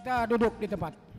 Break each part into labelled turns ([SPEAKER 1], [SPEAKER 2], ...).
[SPEAKER 1] Kita duduk di tempat.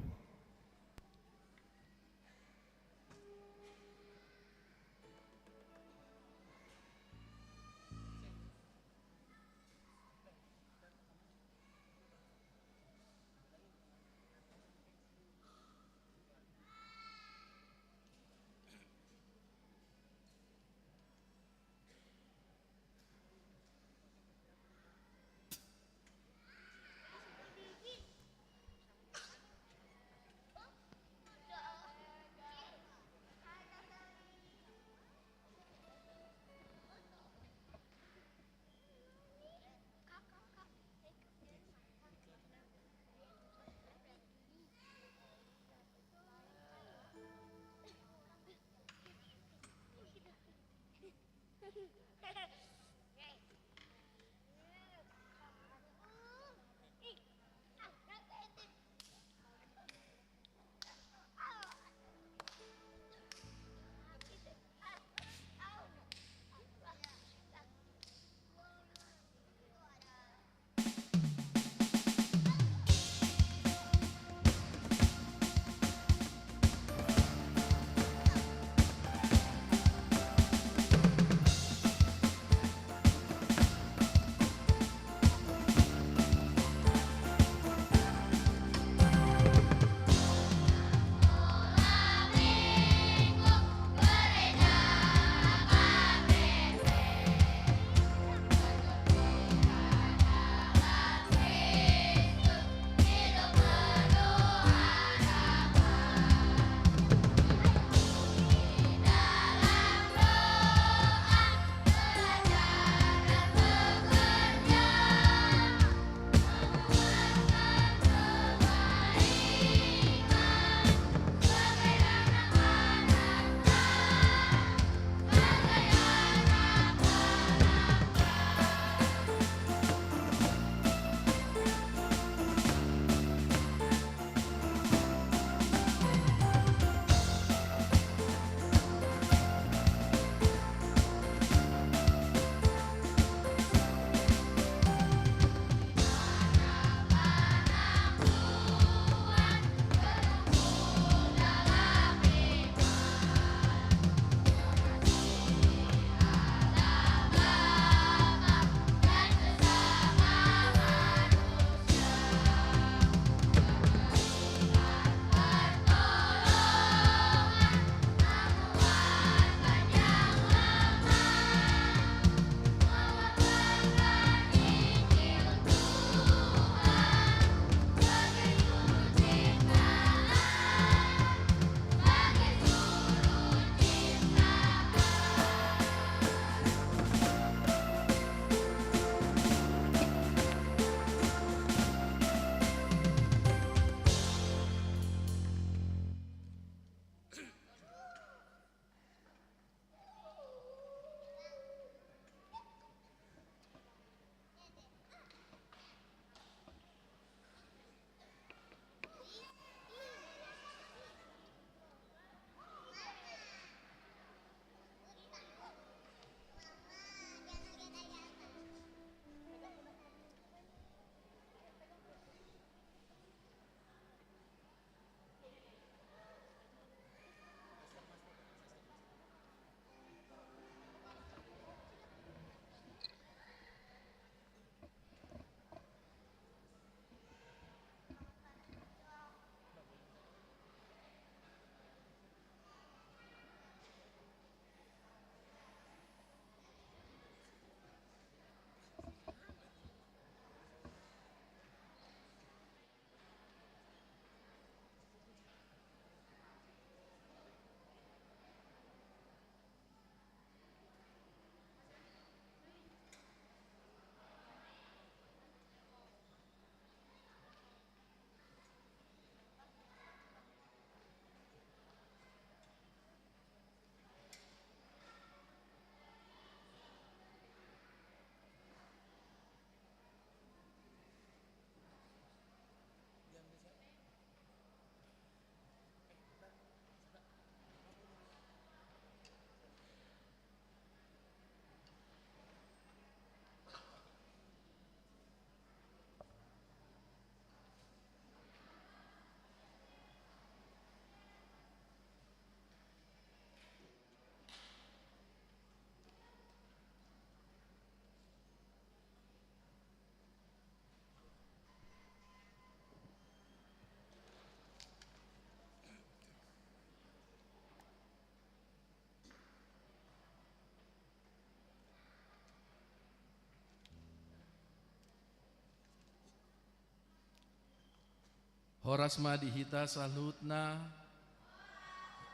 [SPEAKER 1] Horas ma dihita salutna,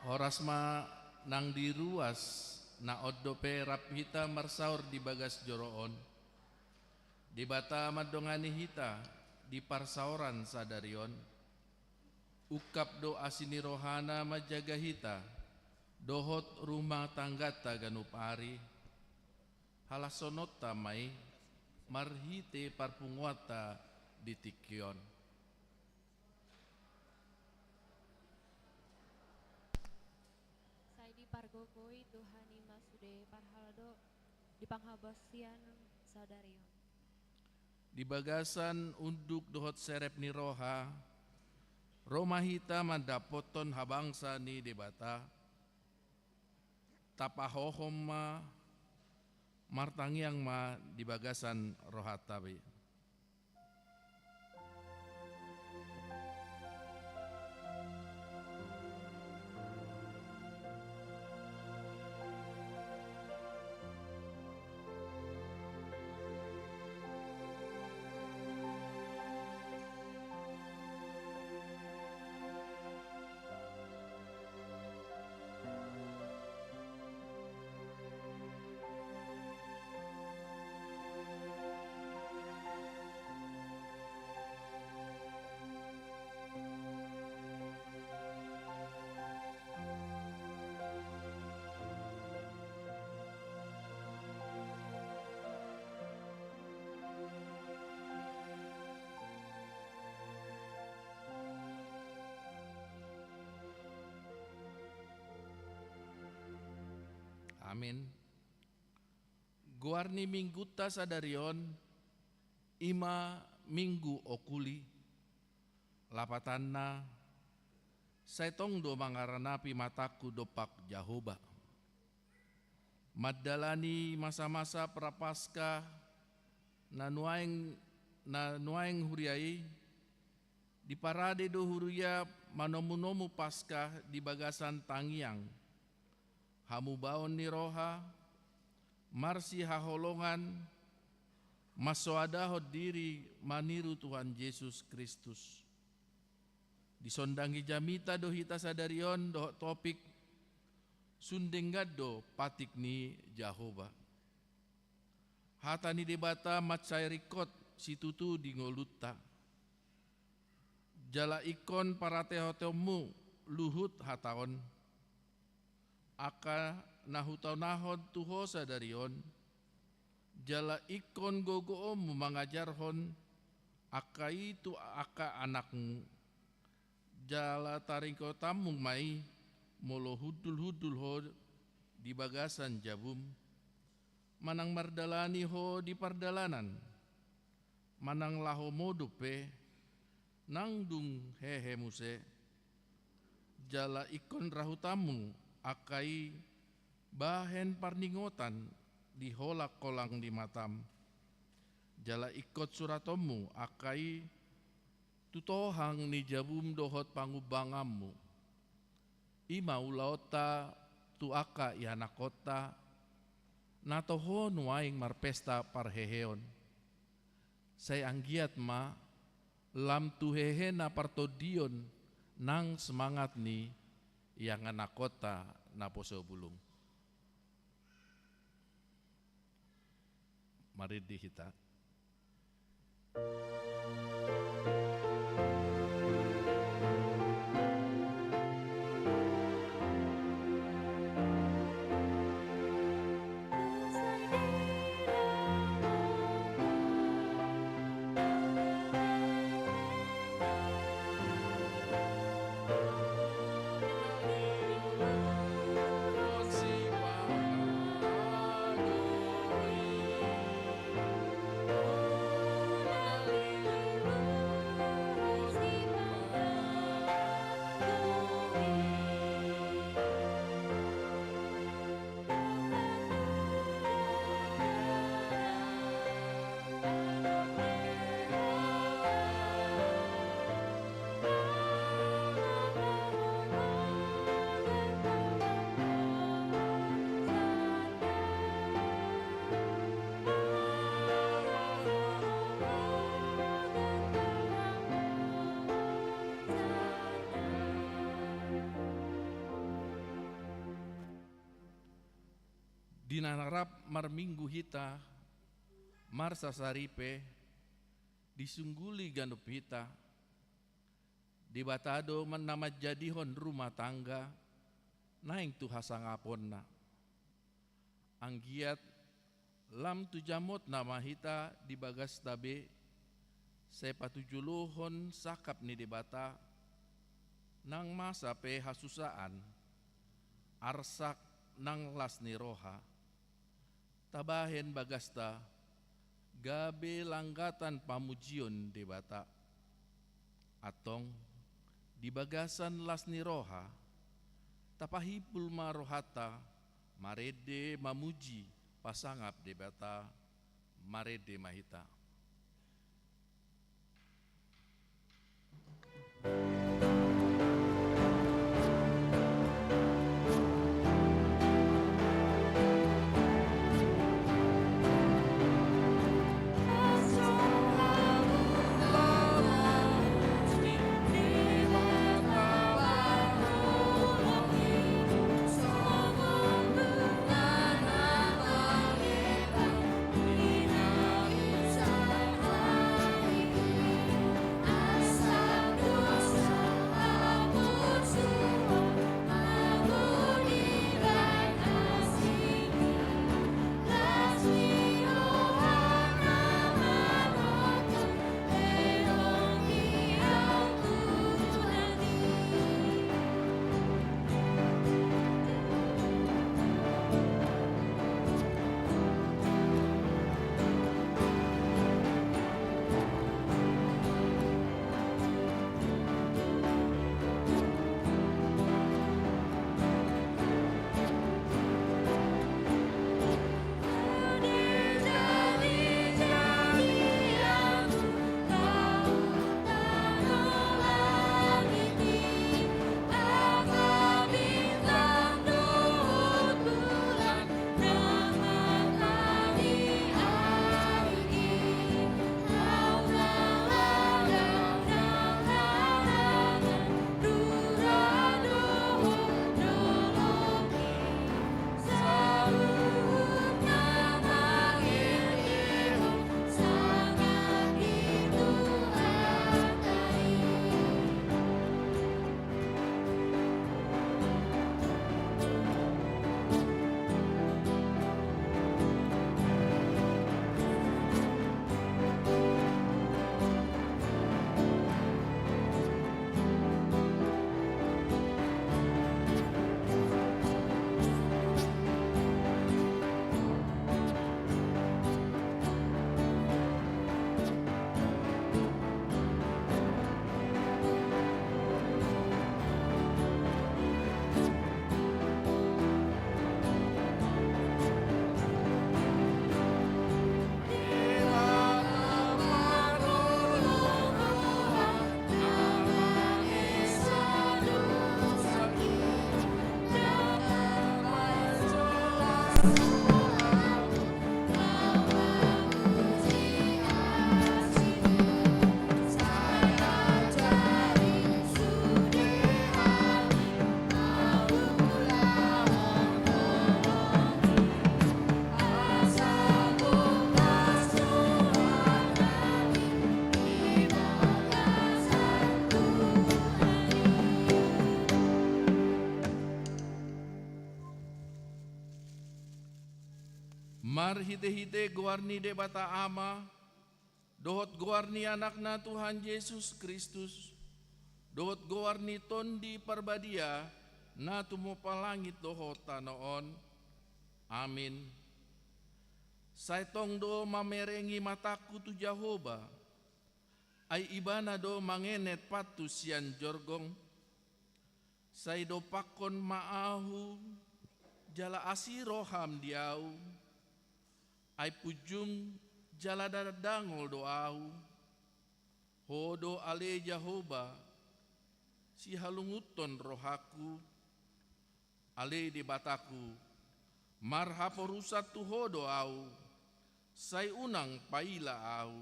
[SPEAKER 1] horas ma nang diruas na oddo perap hita marsaur di bagas joroon. Di bata madongani hita di parsauran sadarion. Ukap do asini rohana majaga hita, dohot rumah tanggata ganupari. Halasonota mai marhite parpunguata di tikyon.
[SPEAKER 2] Saidi pargogoi Tuhani masude parhalado di panghabasian sadarion.
[SPEAKER 1] Di bagasan unduk dohot serep ni roha, romahita mandapoton habangsa ni debata, tapahohom ma martangiang ma di bagasan rohatabi. Amin. Guarni mingguta sadarion ima minggu okuli lapatanna saitong do mangaranapi mataku dopak Jahoba. Madalani masa-masa prapaskah na nuaing huriai di parade do huria manomu-nomu paskah di bagasan tangiang. Hamu baon ni roha, marsi haholongan, masoadahot diri maniru Tuhan Yesus Kristus. Disondangi jamita do hita sadarion do topik sundenggado patik ni Jahoba. Hata ni debata matsairikot situtu di ngoluta. Jala ikon paratehotemu luhut hataon. Aka nahutaw-nahon tuho sadarion, jala ikon gogoom mangajarhon, aka itu aka anakmu, jala taringko tamung mai, molo hudul-hudul ho di bagasan jabum, manang mardalani ho di pardalanan, manang laho modupe, nangdung hehe muse, jala ikon rahutamu, akai bahen parningotan di holak kolang di matam. Jala ikot suratomu akai tutohang ni jabum dohot pangubangammu. Ima ulaota tu aka ihanakota natoho nuaing marpesta parheheon. Say anggiat ma lam tuhehe na partodion nang semangat ni yang anak kota naposo bulung. Mari dihita. dinarap marminggu hita, marsa saripe, disungguli ganup hita, di batado nama jadihon rumah tangga, naing tu hasangapon na. Anggiat lam tu jamot nama hita di bagas tabe, sepatujuluhon sakap ni debata, nang masa pe hasusaan, arsak nang las ni roha, tabahen bagasta, gabe langgatan pamujion debata, atong di bagasan las ni roha, tapahipul marohata, marede mamuji pasangap debata, marede mahita. Mar hite-hite guarni debata ama, dohot guarni anakna Tuhan Yesus Kristus, dohot guarni tondi parbadia, na tumupalangit dohot tanoon. Amin. Saitong do mamerengi mataku tu Jehovah, ay ibana do mangenet patu sian jorgong, say do pakon maahu, jala asiroham diau, ay pujung jala dadangol doau, hodo ale Jehovah, si halunguton rohaku, ale di bataku, marhaporusat tu hodo au, say unang paila au,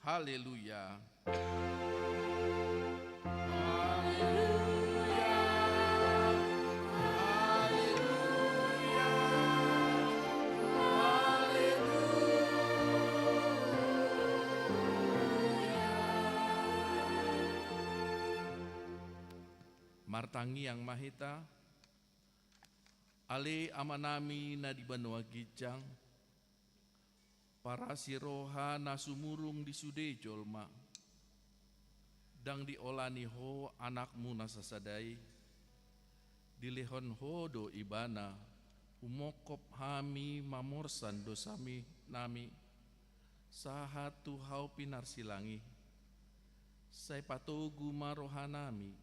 [SPEAKER 1] haleluya. Haleluya, haleluya, martangi yang mahita, ale amanami na di banua gijang, para siroha na sumurung di sude jolma, dang diolani ho anakmu nasasadai, dilehon ho do ibana, umokop hami mamorsan dosami nami, sahatu hau pinarsilangi, say patogu marohanami,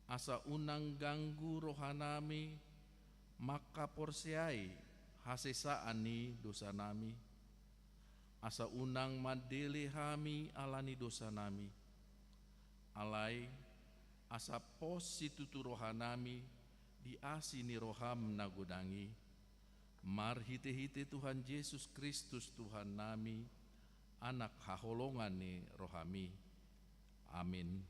[SPEAKER 1] asa unang ganggu rohanami, maka porsiai hasesaan ni dosa nami, asa unang madele hami alani dosa nami, alai asa pos situtu rohanami di asini roham nagodangi, marhite-hite Tuhan Yesus Kristus Tuhan nami, anak haholongan ni rohami. Amin.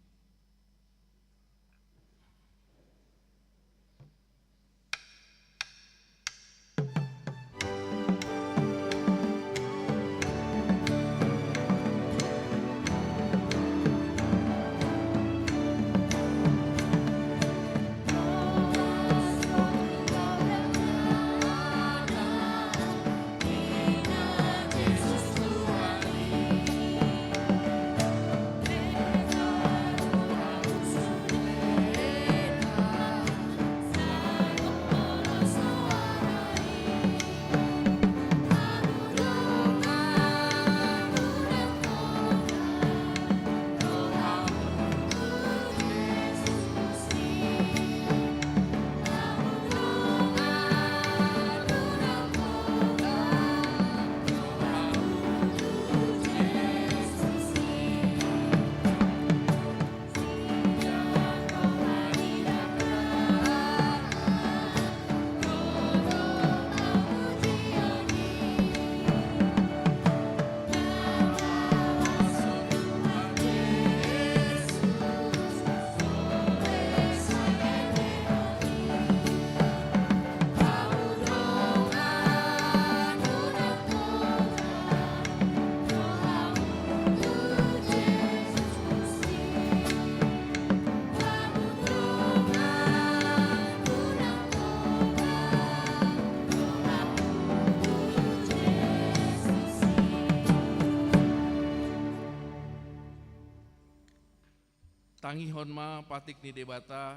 [SPEAKER 1] Tangihon ma patik ni debata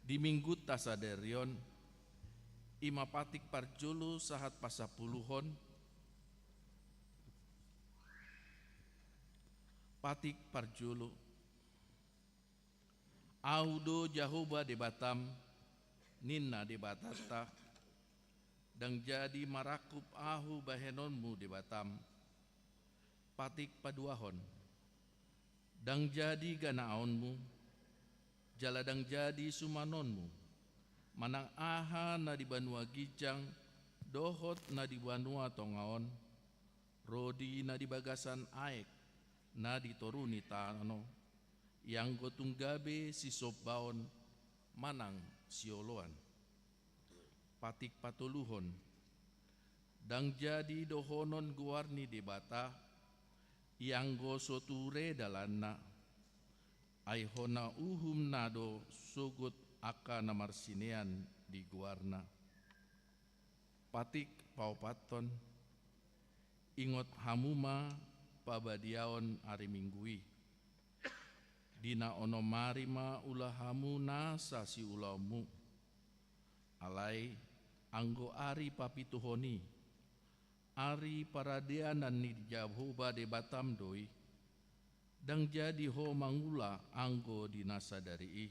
[SPEAKER 1] di minggu tasaderion ima patik parjulu sahat pasapuluhon patik parjulu audo Jahoba debatam ninna debatata dan jadi marakup ahu bahenonmu debatam patik paduahon dang jadi ganaonmu, jaladang jadi sumanonmu, manang aha na di banua gijang, dohot na di banua tongaon, rodi na di bagasan aek, na di toruni tano, yang gotunggabe si sobaon, manang sioloan. Patik patuluhon, dang jadi dohonon guarni debata, yang go soture dalanna aihona uhum nado sugut aka namarsinean di guarna patik paupaton ingot hamuma pabadiaon ari minggui dina ono marima ulah hamuna sasi ulamu alai anggo ari papituhoni ari paradianan ni Jahoba de Batam doi, dang jadi ho mangula anggo dinasa dari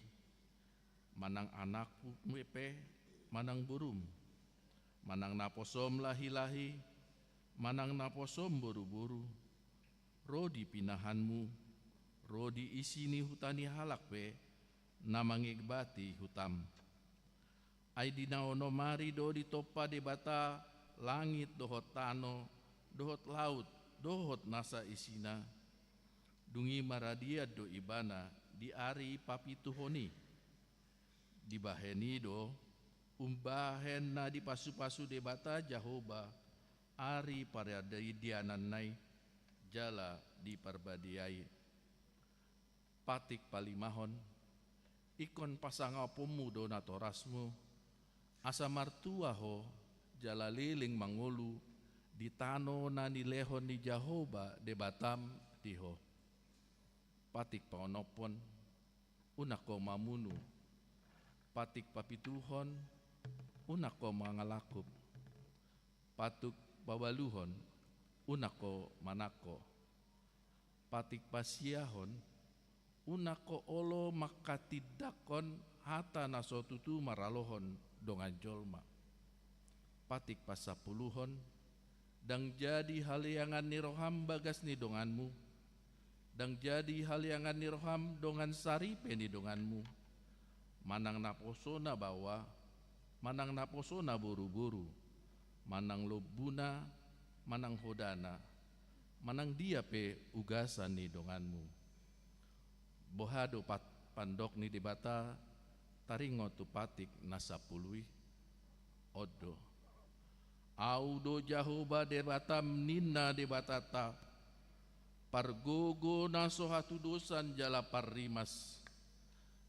[SPEAKER 1] manang anakku mepe, manang burum, manang naposom lahi-lahi, manang naposom buru-buru, rodi pinahanmu, rodi isini hutani halak pe, namangigbati hutam. Ai dinaono mari do di topa de bata, langit dohot tano, dohot laut, dohot nasa isina, dungi maradia do ibana, di ari papituhoni, di baheni do, umbahen na di pasu-pasu debata Jahoba, ari paradiananai, jala di parbadiai, patik palimahon, ikon pasangapomu donatorasmu, asa martua ho jalaliling mangulu, di tano na nilehon ni Jehovah de Batam diho. Patik paonopon, unako mamunu, patik papituhon, unako mangalakop, patuk babaluhon, unako manako, patik pasiahon, unako olo makatidakon hata nasotutu maralohon dongan jolma. Patik pasapuluhon, dang jadi haliangan ni roham bagas ni donganmu, dang jadi haliangan ni roham dongan saripe ni donganmu, manang naposona bawa, manang naposona buru-buru, manang lobuna, manang hodana, manang dia pe ugasan ni donganmu. Bohado pandok ni dibata, taringo tu patik nasapului, odo. Audo Jehovah de Batam nina de batata, pargogo naso hatu dosan jala parrimas,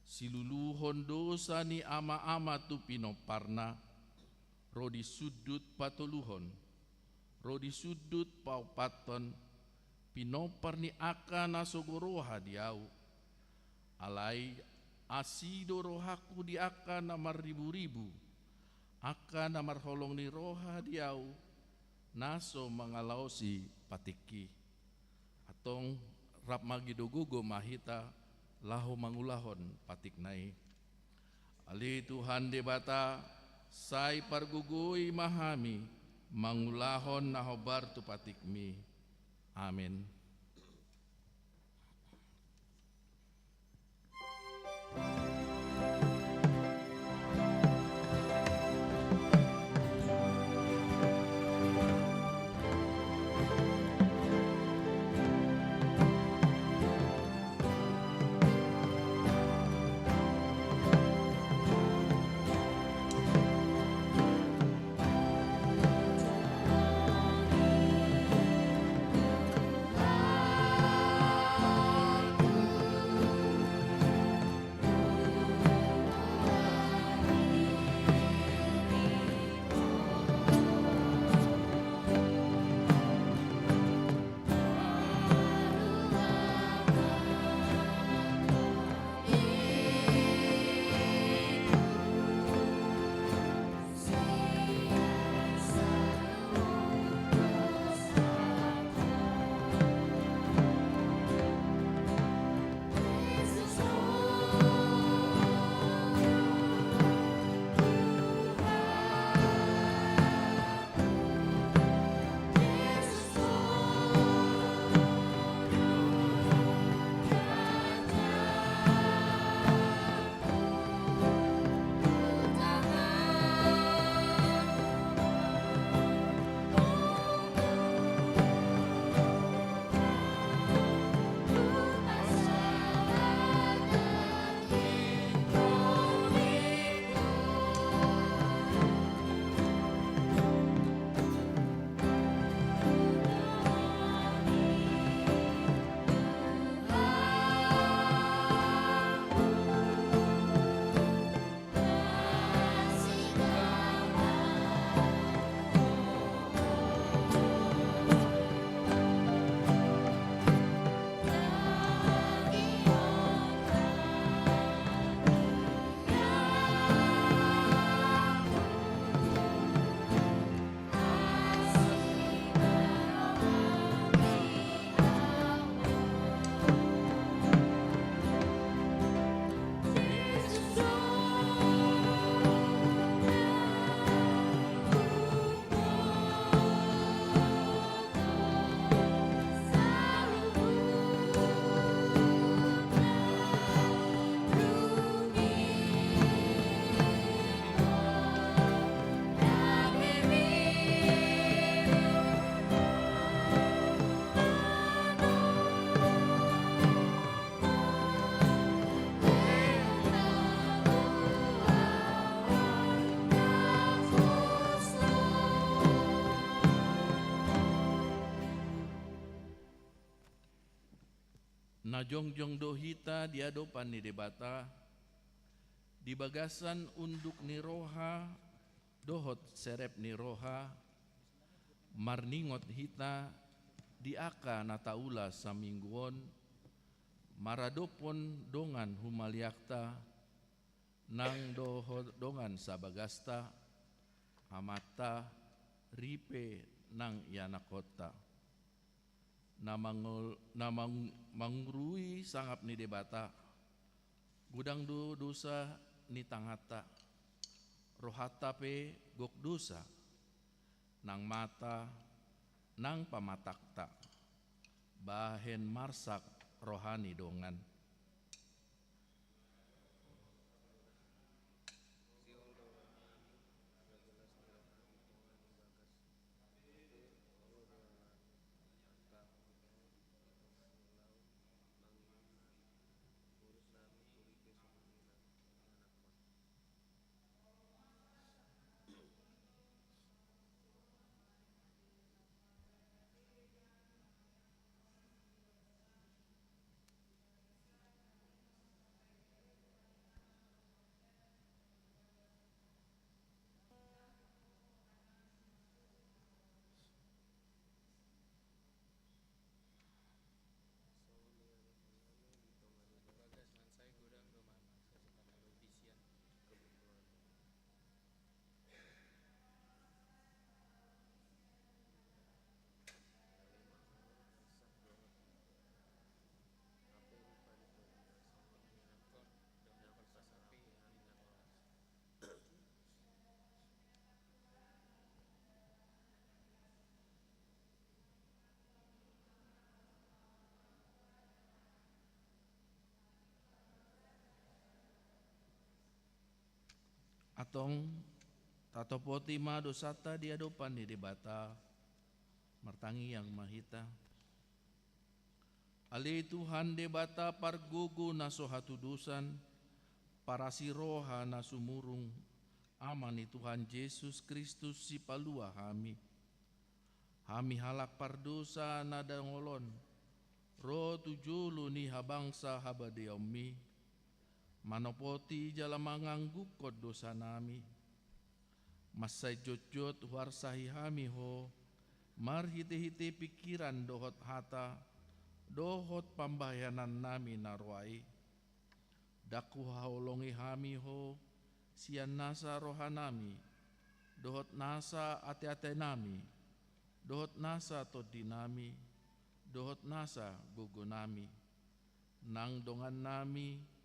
[SPEAKER 1] siluluhon dosa ni ama-ama tu pinoparna, rodi sudut patuluhon, rodi sudut paupaton, pinopar ni aka nasogoroha diau, alai asido rohaku di aka namar ribu-ribu, aka namar holong ni roha diau, naso mangalausi patiki, atong rap magidogogo mahita, lahu mangulahon patik nai. Ali Tuhan de bata, sai pargugui mahami, mangulahon nahobar tu patikmi. Amin. Na jongjong dohita dia dopan ni debata, di bagasan unduk niroha dohot serep niroha marningot hita di aka nataula samingguon maradopon dongan humaliakta nang dohot dongan sabagasta amata ripe nang yanakota namang mangrui sangap ni debata gudang dosa ni tangata rohata pe gok dosa nang mata nang pamatakta bahen marsak rohani dongan. Atong tatopoti ma dosata di adopan di debata martangi yang mahita ali Tuhan debata pargugu naso hatudusan para siroha nasumurung amani Tuhan Yesus Kristus si palua hami halak pardosa nada ngolon ro tujulu ni habangsa habadiaumi manopoti jala mangangguk kod dosa nami masai jojot warsahi hami ho marhite-hite pikiran dohot hata dohot pambayanan nami narwai daku haolongi hami ho sian nasa rohanami dohot nasa ate-ate nami dohot nasa todinami dohot nasa gugunami nang dongan nami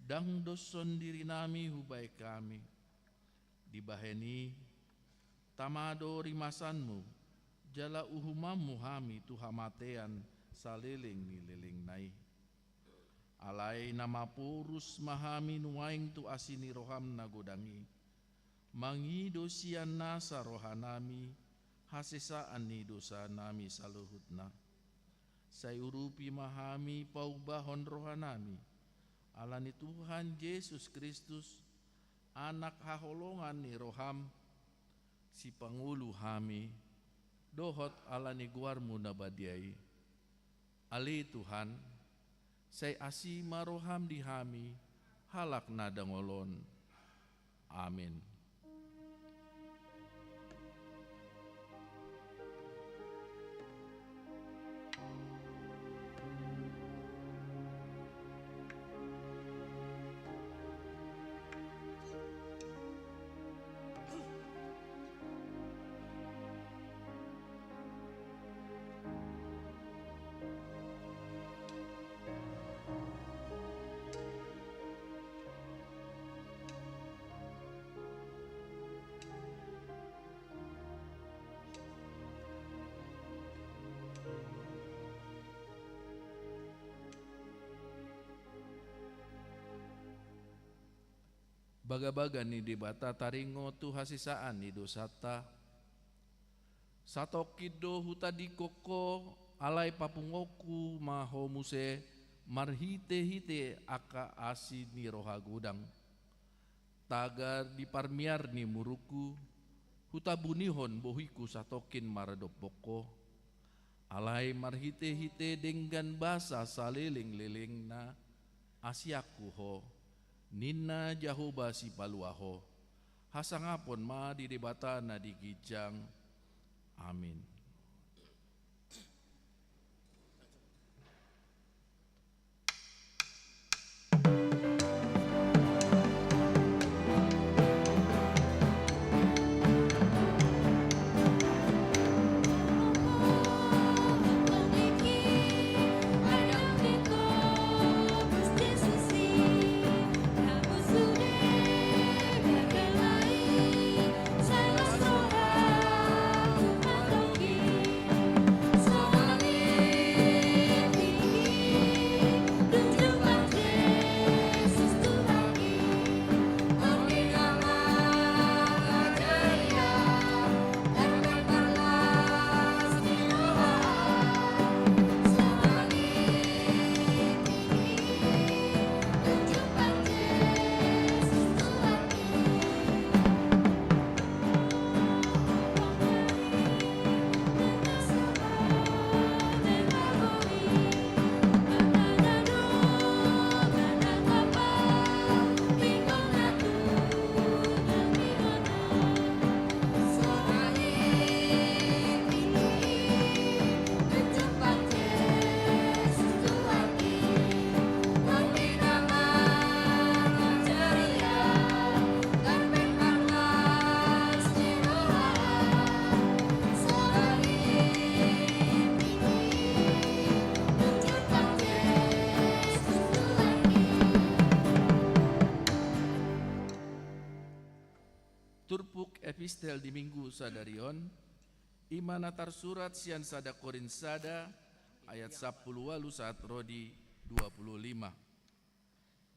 [SPEAKER 1] dang doson diri nami hubai kami dibaheni tamado rimasanmu jala uhumamu hami tuhamatean saliling nililing nai alai nama purus mahami nuaing tu asini roham nagodangi mangi dosian nasa rohanami hasesaan ni dosa nami saluhutna sayurupi mahami paubahon rohanami alani Tuhan Yesus Kristus anak haholongan ni roham si pangulu hami dohot alani guarmu nabadiai ali Tuhan say asima roham di hami halak nadangolon amin. Baga-baga ni debata taringo tu hasisaan ni dosata satokido hutadi koko alai papungoku maho muse marhite-hite aka asi ni roha gudang tagar di parmiar ni muruku hutabunihon bohiku satokin maradopoko alai marhite-hite denggan basa saliling-liling na asiaku ho Nina Jahoba si paluaho, hasangapon ma di debata na di gijang. Amin. Turpuk epistel di minggu sadarion, imanatar surat sian sada Korin sada ayat 10 walu saat rodi 25.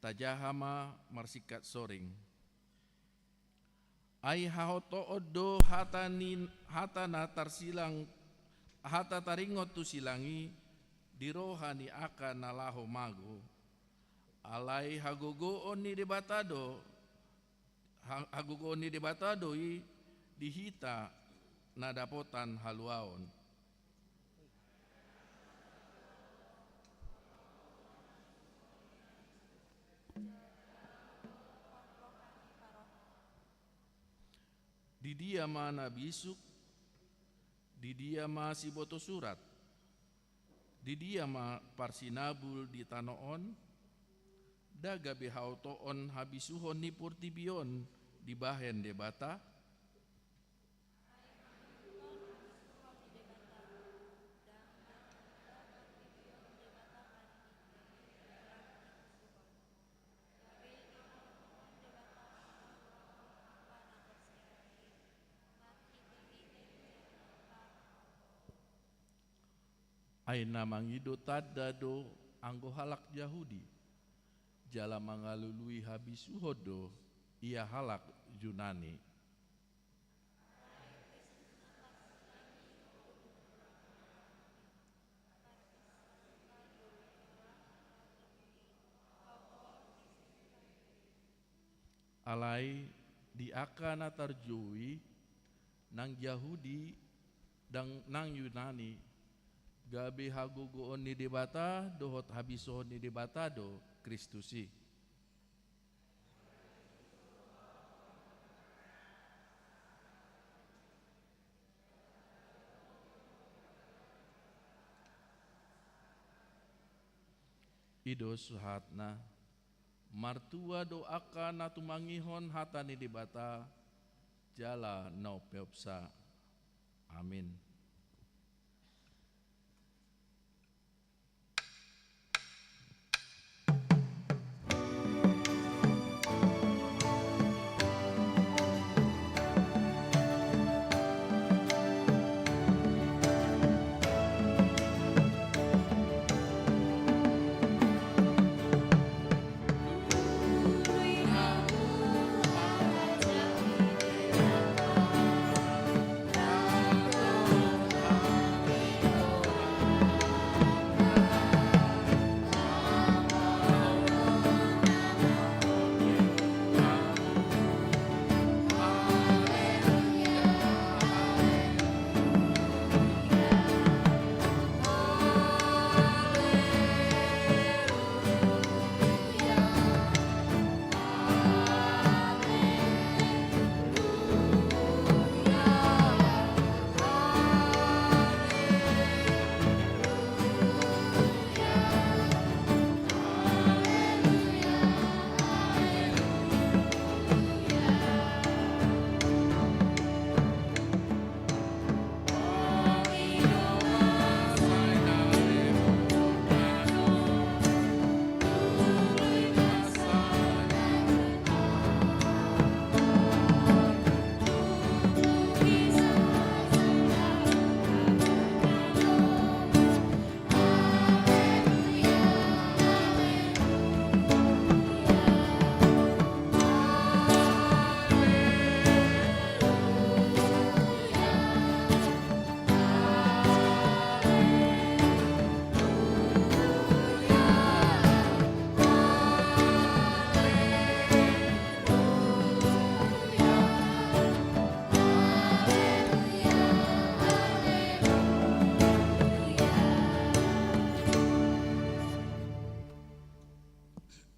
[SPEAKER 1] Tajahama marsikat soring. Ai hahoto odo hatana tarsilang hata taringot tu silangi dirohani akan nalaho mago. Alai hagogo oni debatado Agugoni debatadoi dihita nadapotan haluaon. Di dia mana bisuk, di dia masih boto surat, di dia ma parsinabul di tanoon, daga behautoon habisuhon ni purtibion di bahen debata. Ay namangido tadado anggo halak Yahudi, jala mangalului habisuhodo ia halak Yunani. Alai diakana tarjui nang Yahudi dan nang Yunani gabe hagugoon ni debata dohot habisohon ni debata do Kristusi. Ido suhatna martua doaka natumangihon hatani debata jala no peopsa. Amin.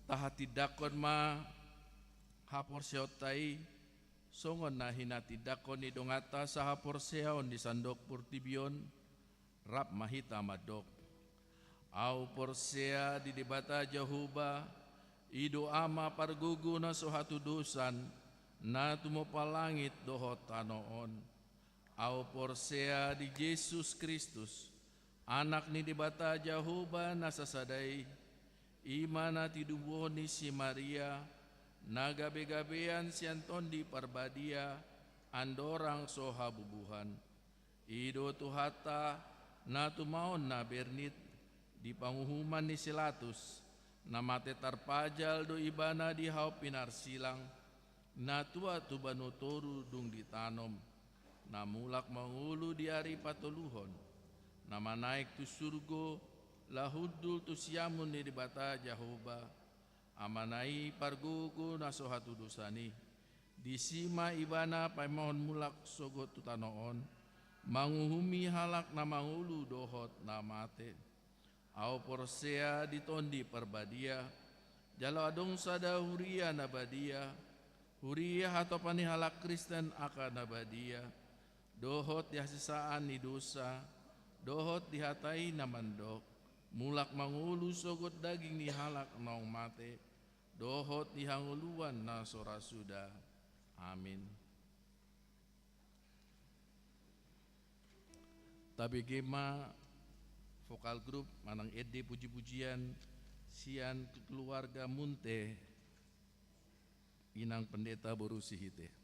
[SPEAKER 1] tahati dakon ma hapor seotai songon na hinati dakon ni dongata sahapor seon di sandok purtibion rap mahita madok au porsea di debata jahuba ido ama pargugu na sohatu dusan na tumopalangit dohot tanoon au porsea di Yesus Kristus anak ni debata jahuba na sasadai imana tiduboni si Maria nagabe-gabean si Antondi parbadia andorang soha bubuhan ido tuhata na tumaon na bernit di panguhuman ni Silatus na mate tarpajal do ibana di hau pinar silang na tua tu banotoru dung ditanom na mulak mangulu di hari patoluhon na manaik tu surgo lahudul tu siamun ni dibata Jahoba amanai pargugu na sohatu dosani disima ibana paimahon mulak sogot tu tanoon manguhumi halak na mangulu dohot na mate au porsea ditondi perbadia jalo adong sada huria nabadia huria atau pani halak Kristen akan nabadia dohot dihasisaan ni dosa dohot dihatai namandok mulak mangulu sogot daging ni halak naung mate dohot dihanguluan na sora sudah amin. Tapi gema vokal grup manang ede puji-pujian sian keluarga munte inang pendeta borusi hite.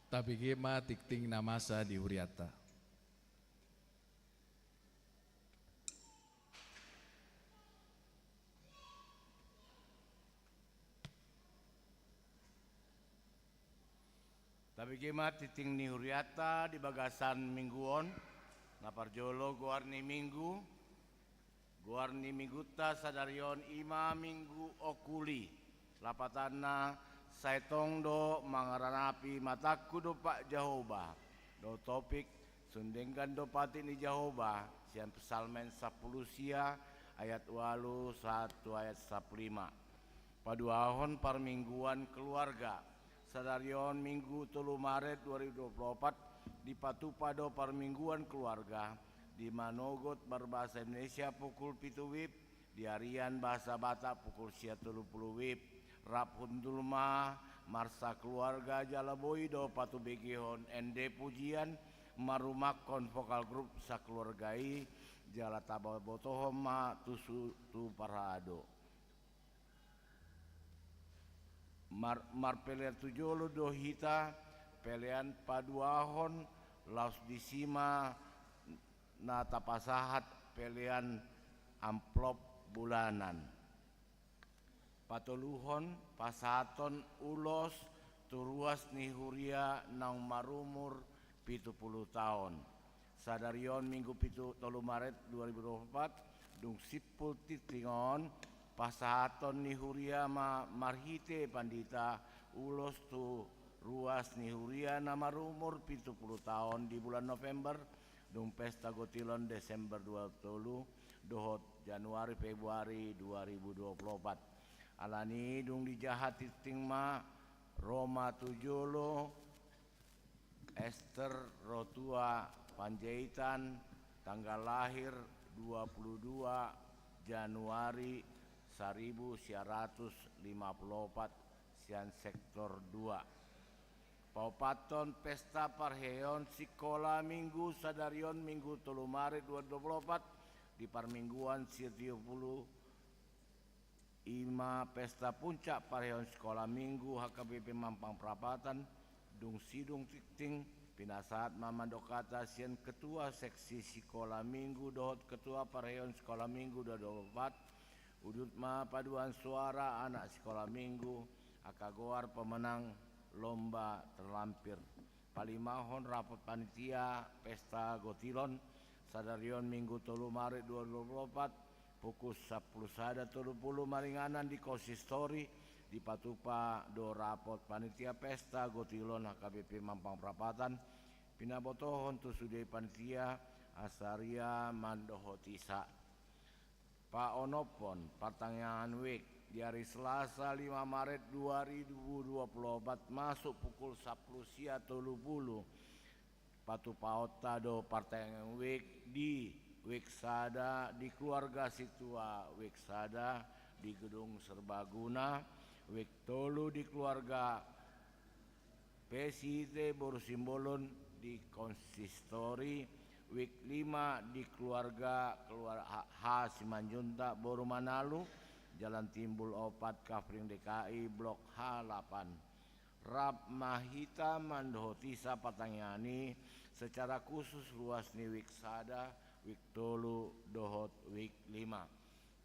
[SPEAKER 1] Tapi gema tikting namasa di Huriata.
[SPEAKER 3] Tapi gema titing ni Huriata di bagasan mingguon naparjolo guarni mingguta sadarion ima minggu okuli lapatanna saitong do mangaranapi mataku do Pak Jehovah do topik sundengkan do pati ni Jehovah sian pesalmen 10 sia ayat 8 1 ayat 15 paduahon parmingguan keluarga sadarion minggu 3 Maret 2024 di Patupado parmingguan keluarga di Manogot berbahasa Indonesia pukul 7 WIB di harian bahasa Batak pukul 30 WIB Rap Hundulma Marsa keluarga Jalaboido Patu Begihon ND Pujian Marumakon vokal grup sakeluargai Jala Tababotohoma Tusu Tu Parado Marpelian Tujolo Dohita pelian paduahon laus disima na tapasahat pelian amplop bulanan patoluhon pasaton ulos turuas ni Huria nang marumur 70 tahun sadarion minggu 3 Maret 2024 dung sipul titingon pasaton ni Huria marhite pandita ulos tu ruas ni Huria na marumur 70 tahun di bulan November dung pesta gotilon Desember 20 dohot Januari Februari 2024 alani dung dijahat titing ma Roma Tujolo Esther Rotua Panjaitan tanggal lahir 22 Januari 1954 sian sektor 2 Paupaton pesta parheon sikola minggu sadarion minggu 3 Maret 2024 di parmingguan 30 ima pesta puncak parheon sekolah minggu HKBP Mampang Prapatan dung sidung tikting pinasaat mamandokata sian ketua seksi sekolah minggu dohot ketua parheon sekolah minggu 2024 udut ma paduan suara anak sekolah minggu akagoar pemenang lomba terlampir palimahon rapot panitia pesta gotilon sadarion minggu 3 Maret 2024 pukul 10 sada 30 maringanan di konsistori di Patupa do rapot panitia pesta gotilon HKBP Mampang Prapatan pinabotohon tu sudai panitia Asaria Mandohotisa Pak Onopon pertanyaan week di hari Selasa 5 Maret 2024 masuk pukul 10 sia 30 Patu Paota do pertanyaan week di Weksada di keluarga Situa Weksada di gedung Serbaguna week tolu di keluarga PSIT Borusimbolon di konsistori week 5 di keluarga H Simanjunta Boru Manalu Jalan Timbul Opat Kafring DKI Blok H8 Rap Mahita Mandohotisa Patangani secara khusus ruas ni week sada week tolu dohot week 5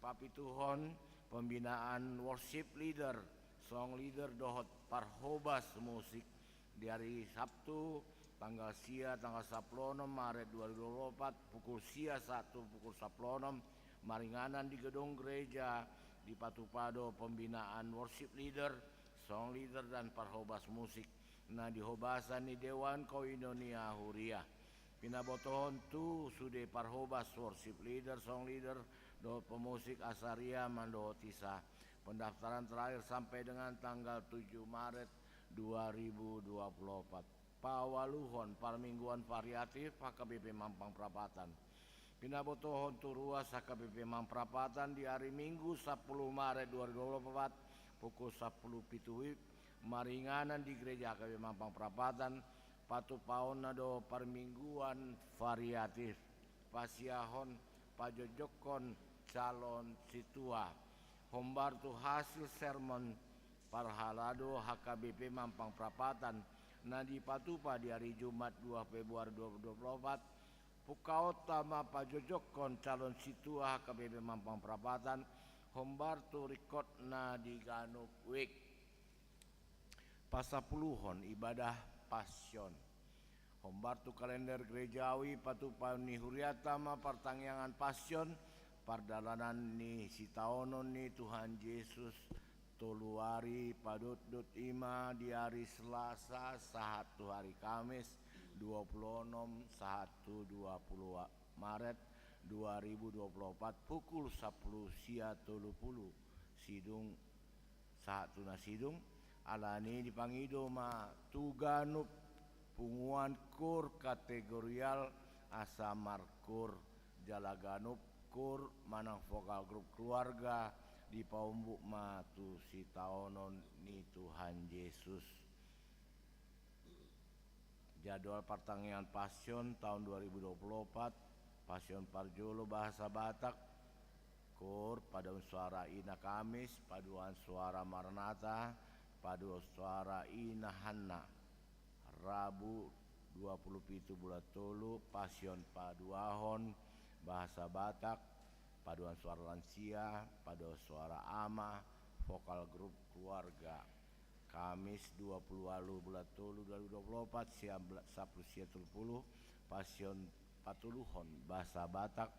[SPEAKER 3] Papituhon pembinaan worship leader song leader dohot parhobas musik di hari Sabtu tanggal 10 Maret 2024 pukul 1 pukul 10 maringanan di gedung gereja di Patupado pembinaan worship leader, song leader dan parhobas musik na dihobasan ni Dewan Koinonia Huria pinabotohon tu sude parhobas worship leader, song leader do pemusik Asaria Mandohotisa pendaftaran terakhir sampai dengan tanggal 7 Maret 2024 Pawaluhon Parmingguan Variatif HKBP Mampang Prapatan pinabotohon turuas HKBP Mampang Prapatan di hari Minggu 10 Maret 2024 pukul 10 pituwib maringanan di gereja HKBP Mampang Prapatan Patu Paon do Parmingguan Variatif Pasiahon Pajojokon calon situa hombar tu hasil sermon parhalado HKBP Mampang Prapatan na di Patupa di hari Jumat 2 Februari 2024 Pukaota ma pajojokon calon situa HKBP Mampang Perapatan Hombartu Rikot na di Ganup Wik pasapuluhon ibadah pasyon Hombartu kalender gerejawi Patupa ni Huriata ma pertangyangan pasyon pardalanan ni sitaonon ni Tuhan Yesus toluari padut-dut ima di hari Selasa sahatu hari Kamis 26 sahatu 20 Maret 2024 pukul 10 sia 30 sidung sahatu na sidung alani dipangido ma tuganup punguan kur kategorial asa markur jalaganup kur manang vokal grup keluarga di paumbuk matu si taonon ni Tuhan Yesus. Jadwal pertanggungan pasyon tahun 2024 pasyon Parjolo bahasa Batak kur paduan suara Ina Kamis paduan suara Maranatha paduan suara Ina Hanna Rabu 27 bulan tolu pasyon paduahon bahasa Batak paduan suara lansia paduan suara ama vokal grup keluarga Kamis 20 bulan tolu 2024 siam 10 sia 30 pasyon patuluhon bahasa Batak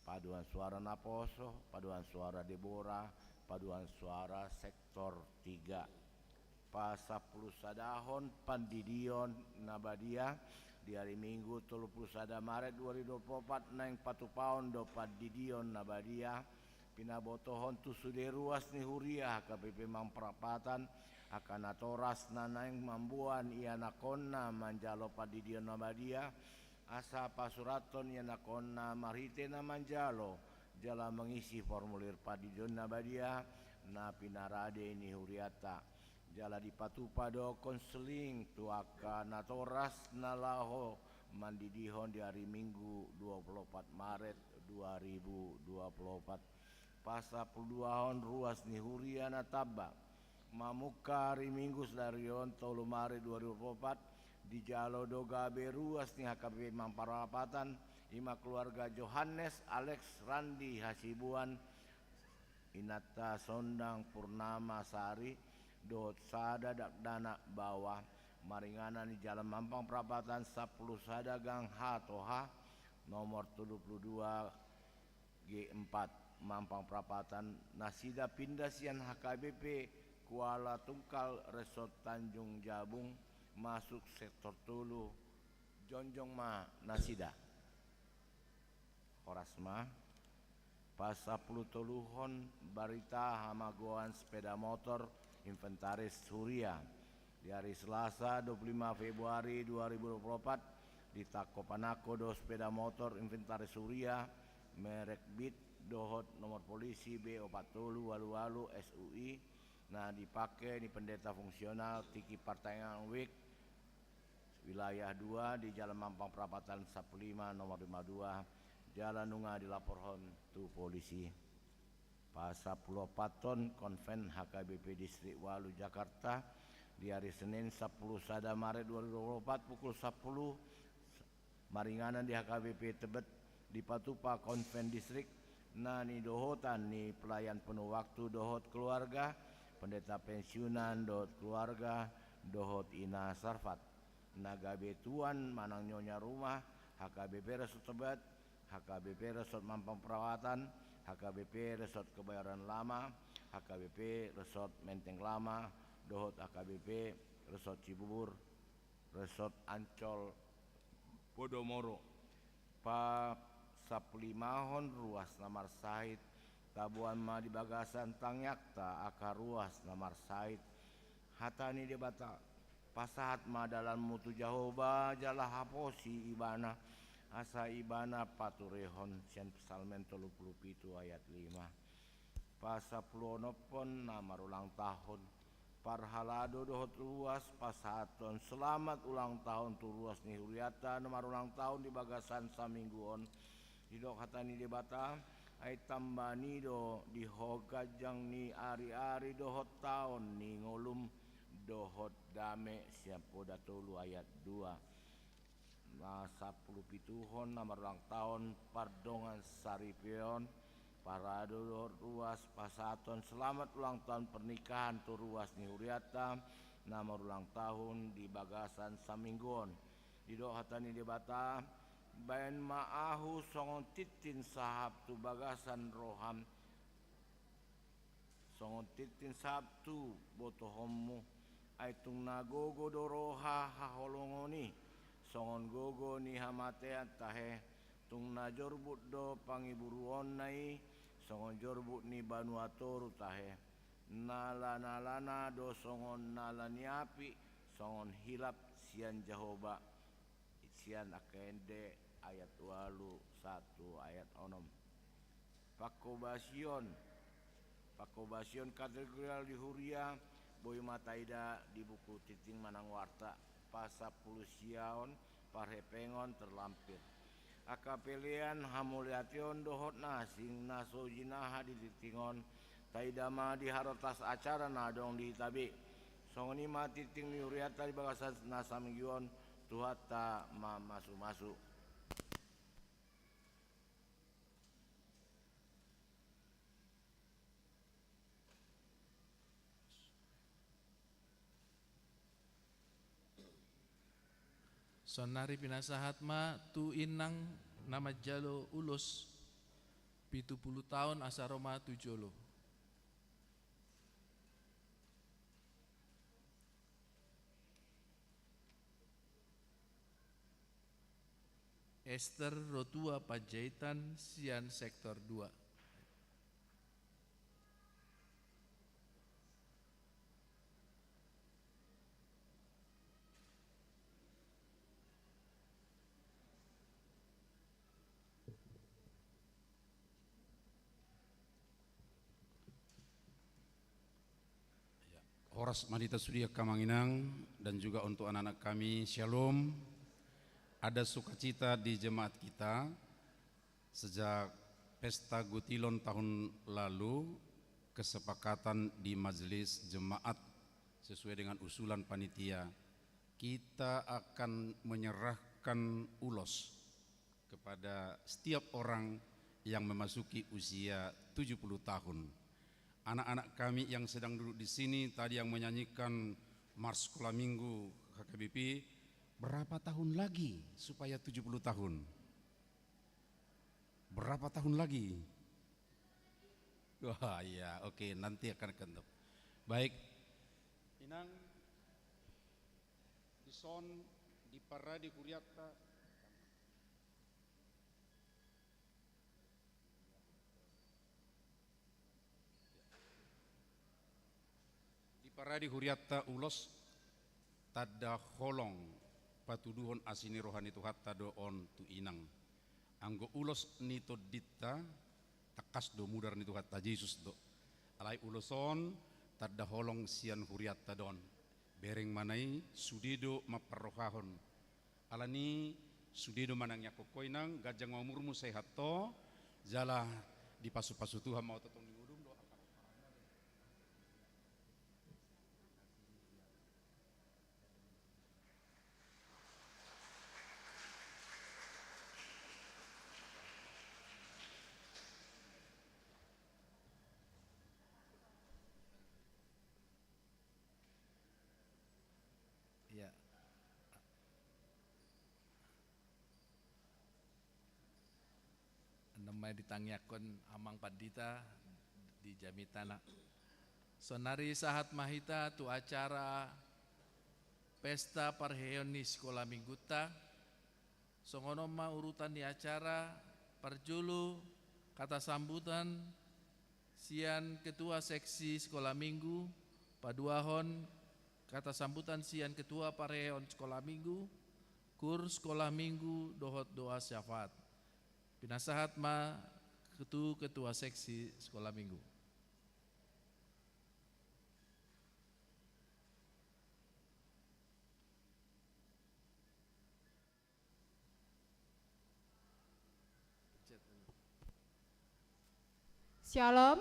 [SPEAKER 3] paduan suara Naposo paduan suara Deborah paduan suara sektor 3 pasapuluh sadahon pandidion Nabadia di hari Minggu 31 Maret 2024 naing patupaon do pandidion Nabadia pinabotohon tu suderuas ni Huria KPP Mamprapatan akan atoras naing mambuan ianakonna manjalo pandidion Nabadia asa pasuraton ianakonna marite na manjalo jala mengisi formulir pandidion Nabadia na pinarade ni Huriata jala di Patupa do konseling tuaka natoras nalaho mandidihon di hari Minggu 24 Maret 2024 pasapuluahon ruas ni Huria nataba mamuka hari Minggu sedarion tolu Maret 2024 di jalo do gabe ruas ni HKBP Mamparapatan ima keluarga Johannes Alex Randi Hasibuan Inata Sondang Purnama Sari dot sada dana bawah maringanan di Jalan Mampang Perapatan 10 sada gang H toha nomor 72 G4 Mampang Perapatan nasida pindasian HKBP Kuala Tungkal Resort Tanjung Jabung masuk sektor Tulu Jonjong ma nasida Korasma pasapuluh toluhon barita hamagoan sepeda motor inventaris Suria di hari Selasa 25 Februari 2024 di Takopanako do sepeda motor inventaris Suria merek Bit dohot nomor polisi B40 walu-walu SUI nah dipakai di pendeta fungsional Tiki Partangan Wik wilayah 2 di Jalan Mampang Perapatan 15 nomor 52 Jalan Nunga dilaporkan tu polisi pasapuluh paton konven HKBP Distrik Walu Jakarta di hari Senin 10 sada Maret 2024 pukul 10 maringanan di HKBP Tebet di Patupa konven distrik nani dohotan ni pelayan penuh waktu dohot keluarga pendeta pensiunan dohot keluarga dohot Ina Sarfat nagabe tuan manang nyonya rumah HKBP Resort Tebet HKBP Resort Mampang Perawatan HKBP Resort Kebayoran Lama, HKBP Resort Menteng Lama, dohot HKBP Resort Cibubur, Resort Ancol Podomoro, pa saplimahon ruas Namar Sahid, tabuan ma di Bagasan Tangyakta akar ruas Namar Sahid, hatani debata pasahat ma dalam mutu Jahoba jala haposi ibana asa ibana paturehon sian psalmen 37 ayat 5 pasapuluh pon nama ulang tahun parhalado dohot ruas pasaton selamat ulang tahun tu ruas ni Huriata nomor ulang tahun di Bagasan samingguon hidok hatani debata ai tambani do di hogajang ni ari-ari dohot tahun ni ngolum dohot dame siang poda tolu ayat 2 masa 10 pituhon nomor ulang tahun pardongan saripion parado ruas pasaton selamat ulang tahun pernikahan tu ruas ni Huriata nomor ulang tahun di Bagasan Saminggon di dohatani di bata bayan maahu songon titin sahab tu Bagasan roham songon titin sahab tu botohomu aitung nagogo doroha haholongoni songon gogo ni hamatean tahe tung na jorbut do pangiburuon nai songon jorbut ni banuatoru tahe nalana do songon nalani api songon hilap sian Jahoba sian akende ayat 1 ayat 6 Pakobasion katedral di Huria boy mataida di buku titing manang warta pasa pulusion parhepengon terlampir akapelian hamuliation dohot nasing nasojinaha di titingon taidama di harotas acara nadong di tabi songoni mati titing ni Huriata di Bagasan nasaminggion tuhata masu-masu
[SPEAKER 1] Sonari pinasahat ma tu inang nama jalo ulus 70 tahun asaroma tu jolo. Esther Rotua Panjaitan Sian Sektor 2.
[SPEAKER 4] Horas Madita Surya Kamanginang dan juga untuk anak-anak kami Shalom. Ada sukacita di jemaat kita sejak pesta Gutilon tahun lalu, kesepakatan di majelis jemaat sesuai dengan usulan panitia kita akan menyerahkan ulos kepada setiap orang yang memasuki usia 70 tahun. Anak-anak kami yang sedang duduk di sini tadi yang menyanyikan Mars Sekolah Minggu HKBP, berapa tahun lagi supaya 70 tahun? Berapa tahun lagi? Wah iya, oke, nanti akan ketemu. Baik, Inang, di son, di para di Huriata, Paradi Huriata ulos tada holong patuduhon asini rohani tuhatta doon tu inang anggo ulos nito ditta takas do mudar ni tuhatta Yesus do alai uloson tada holong sian Huriata don bereng manai sudido maparrohahon alani sudido manangnya kokoinang gajang umurmu sehat to jala di pasu-pasu Tuhan mau tetong ngudum do.
[SPEAKER 1] Ya. Namai ditangyakan amang padita di Jamitana. Sonari sahat mahita tu acara pesta parheon ni sekolah mingguta. Songonoma urutan di acara parjulu kata sambutan sian ketua seksi sekolah minggu paduahon kata sambutan sian ketua pareon sekolah minggu, kur sekolah minggu dohot doa syafaat. Pinasahat ma ketua seksi sekolah minggu.
[SPEAKER 5] Shalom,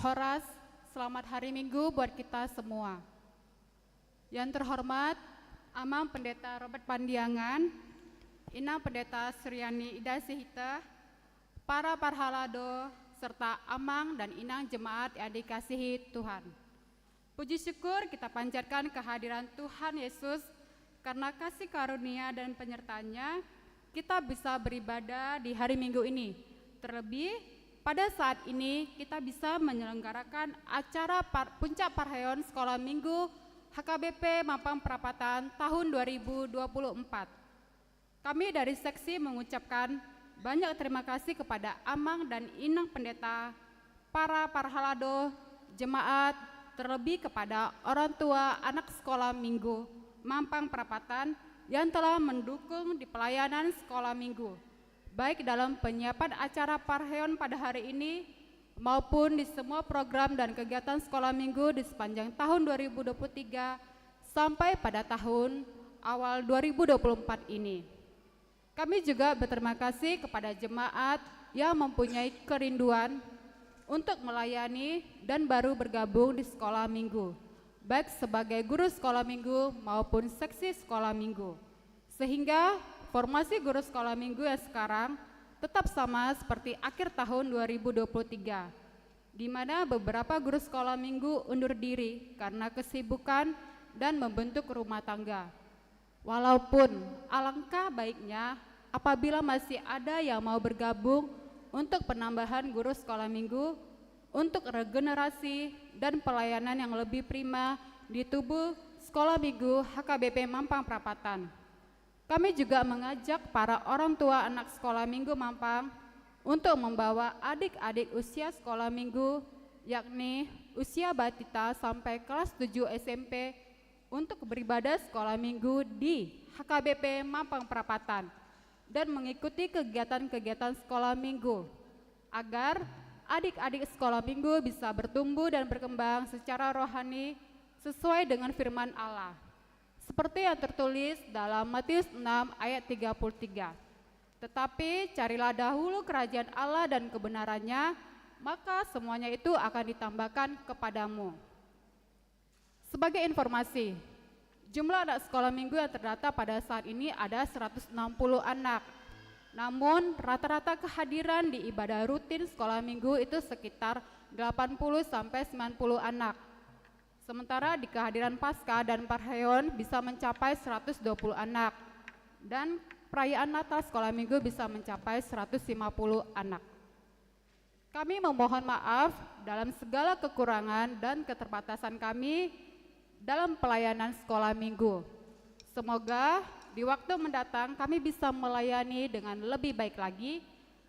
[SPEAKER 5] Horas selamat hari Minggu buat kita semua. Yang terhormat, Amang Pendeta Robert Pandiangan, Inang Pendeta Suryani Ida Sihita, para parhalado, serta Amang dan Inang Jemaat yang dikasihi Tuhan. Puji syukur kita panjatkan kehadiran Tuhan Yesus karena kasih karunia dan penyertaannya kita bisa beribadah di hari Minggu ini. Terlebih pada saat ini kita bisa menyelenggarakan acara Puncak Parahyangan Sekolah Minggu HKBP Mampang Perapatan tahun 2024. Kami dari seksi mengucapkan banyak terima kasih kepada Amang dan Inang Pendeta, para parhalado, jemaat, terlebih kepada orang tua anak sekolah minggu Mampang Perapatan yang telah mendukung di pelayanan sekolah minggu, baik dalam penyiapan acara Parahyangan pada hari ini maupun di semua program dan kegiatan sekolah minggu di sepanjang tahun 2023 sampai pada tahun awal 2024 ini. Kami juga berterima kasih kepada jemaat yang mempunyai kerinduan untuk melayani dan baru bergabung di sekolah minggu, baik sebagai guru sekolah minggu maupun seksi sekolah minggu. Sehingga formasi guru sekolah minggu yang sekarang tetap sama seperti akhir tahun 2023, di mana beberapa guru sekolah minggu undur diri karena kesibukan dan membentuk rumah tangga. Walaupun alangkah baiknya apabila masih ada yang mau bergabung untuk penambahan guru sekolah minggu untuk regenerasi dan pelayanan yang lebih prima di tubuh sekolah minggu HKBP Mampang Perapatan. Kami juga mengajak para orang tua anak sekolah minggu Mampang untuk membawa adik-adik usia sekolah minggu, yakni usia batita sampai kelas 7 SMP untuk beribadah sekolah minggu di HKBP Mampang Perapatan dan mengikuti kegiatan-kegiatan sekolah minggu agar adik-adik sekolah minggu bisa bertumbuh dan berkembang secara rohani sesuai dengan firman Allah. Seperti yang tertulis dalam Matius 6 ayat 33. Tetapi carilah dahulu kerajaan Allah dan kebenarannya, maka semuanya itu akan ditambahkan kepadamu. Sebagai informasi, jumlah anak sekolah minggu yang terdata pada saat ini ada 160 anak. Namun rata-rata kehadiran di ibadah rutin sekolah minggu itu sekitar 80 sampai 90 anak. Sementara di kehadiran Paskah dan Parahyangan bisa mencapai 120 anak dan perayaan Natal sekolah minggu bisa mencapai 150 anak. Kami memohon maaf dalam segala kekurangan dan keterbatasan kami dalam pelayanan sekolah minggu. Semoga di waktu mendatang kami bisa melayani dengan lebih baik lagi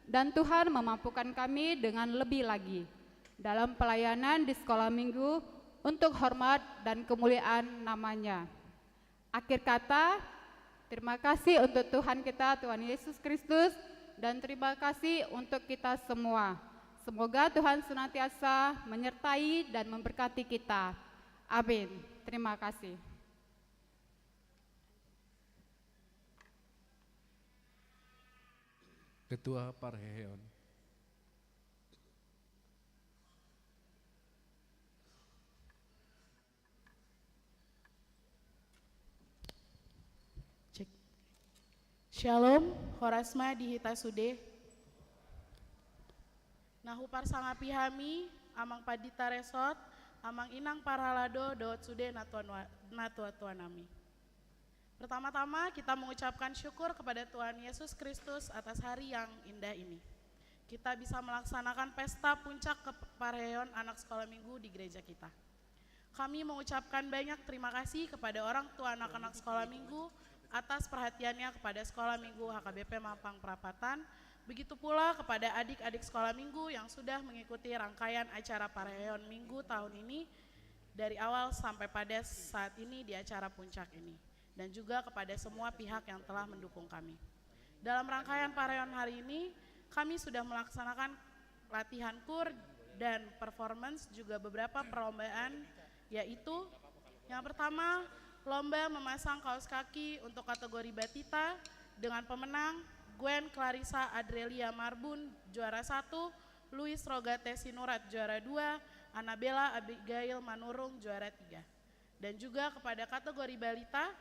[SPEAKER 5] dan Tuhan memampukan kami dengan lebih lagi dalam pelayanan di sekolah minggu untuk hormat dan kemuliaan namanya. Akhir kata, terima kasih untuk Tuhan kita, Tuhan Yesus Kristus, dan terima kasih untuk kita semua. Semoga Tuhan senantiasa menyertai dan memberkati kita. Amin. Terima kasih.
[SPEAKER 1] Ketua Parahyangan.
[SPEAKER 6] Shalom, Horasma Dihita Sude. Nahu Parsangapi Hami, Amang Padita Resort, Amang Inang Parhalado, Dawat Sude Natua Tuanami. Pertama-tama kita mengucapkan syukur kepada Tuhan Yesus Kristus atas hari yang indah ini. Kita bisa melaksanakan pesta puncak keparahyangan anak sekolah minggu di gereja kita. Kami mengucapkan banyak terima kasih kepada orang tua anak-anak sekolah minggu atas perhatiannya kepada sekolah minggu HKBP Mampang Perapatan, begitu pula kepada adik-adik sekolah minggu yang sudah mengikuti rangkaian acara Parahyangan Minggu tahun ini dari awal sampai pada saat ini di acara puncak ini, dan juga kepada semua pihak yang telah mendukung kami. Dalam rangkaian Parahyangan hari ini, kami sudah melaksanakan latihan kur dan performance, juga beberapa perlombaan, yaitu yang pertama, lomba memasang kaos kaki untuk kategori batita dengan pemenang Gwen Clarissa Adrelia Marbun juara 1 Luis Rogate Sinurat juara 2, Annabella Abigail Manurung juara 3. Dan juga kepada kategori balita,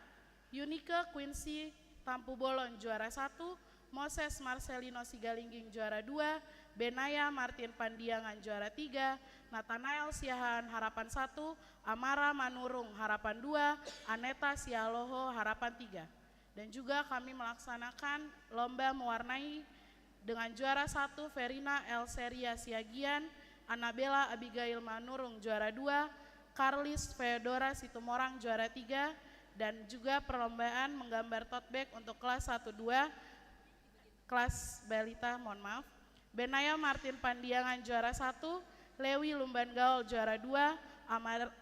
[SPEAKER 6] Yunike Quincy Tampu Bolon juara 1, Moses Marcelino Sigalingging juara 2, Benaya Martin Pandiangan juara 3, Nathanael Siahaan Harapan 1, Amara Manurung Harapan 2, Aneta Sialoho Harapan 3. Dan juga kami melaksanakan lomba mewarnai dengan juara 1 Verina Elseria Siagian, Annabella Abigail Manurung juara 2, Carlis Feodora Situmorang juara 3, dan juga perlombaan menggambar tote bag untuk kelas 1-2, kelas balita, mohon maaf. Benaya Martin Pandiangan juara 1, Lewi Lumban Gaul juara 2,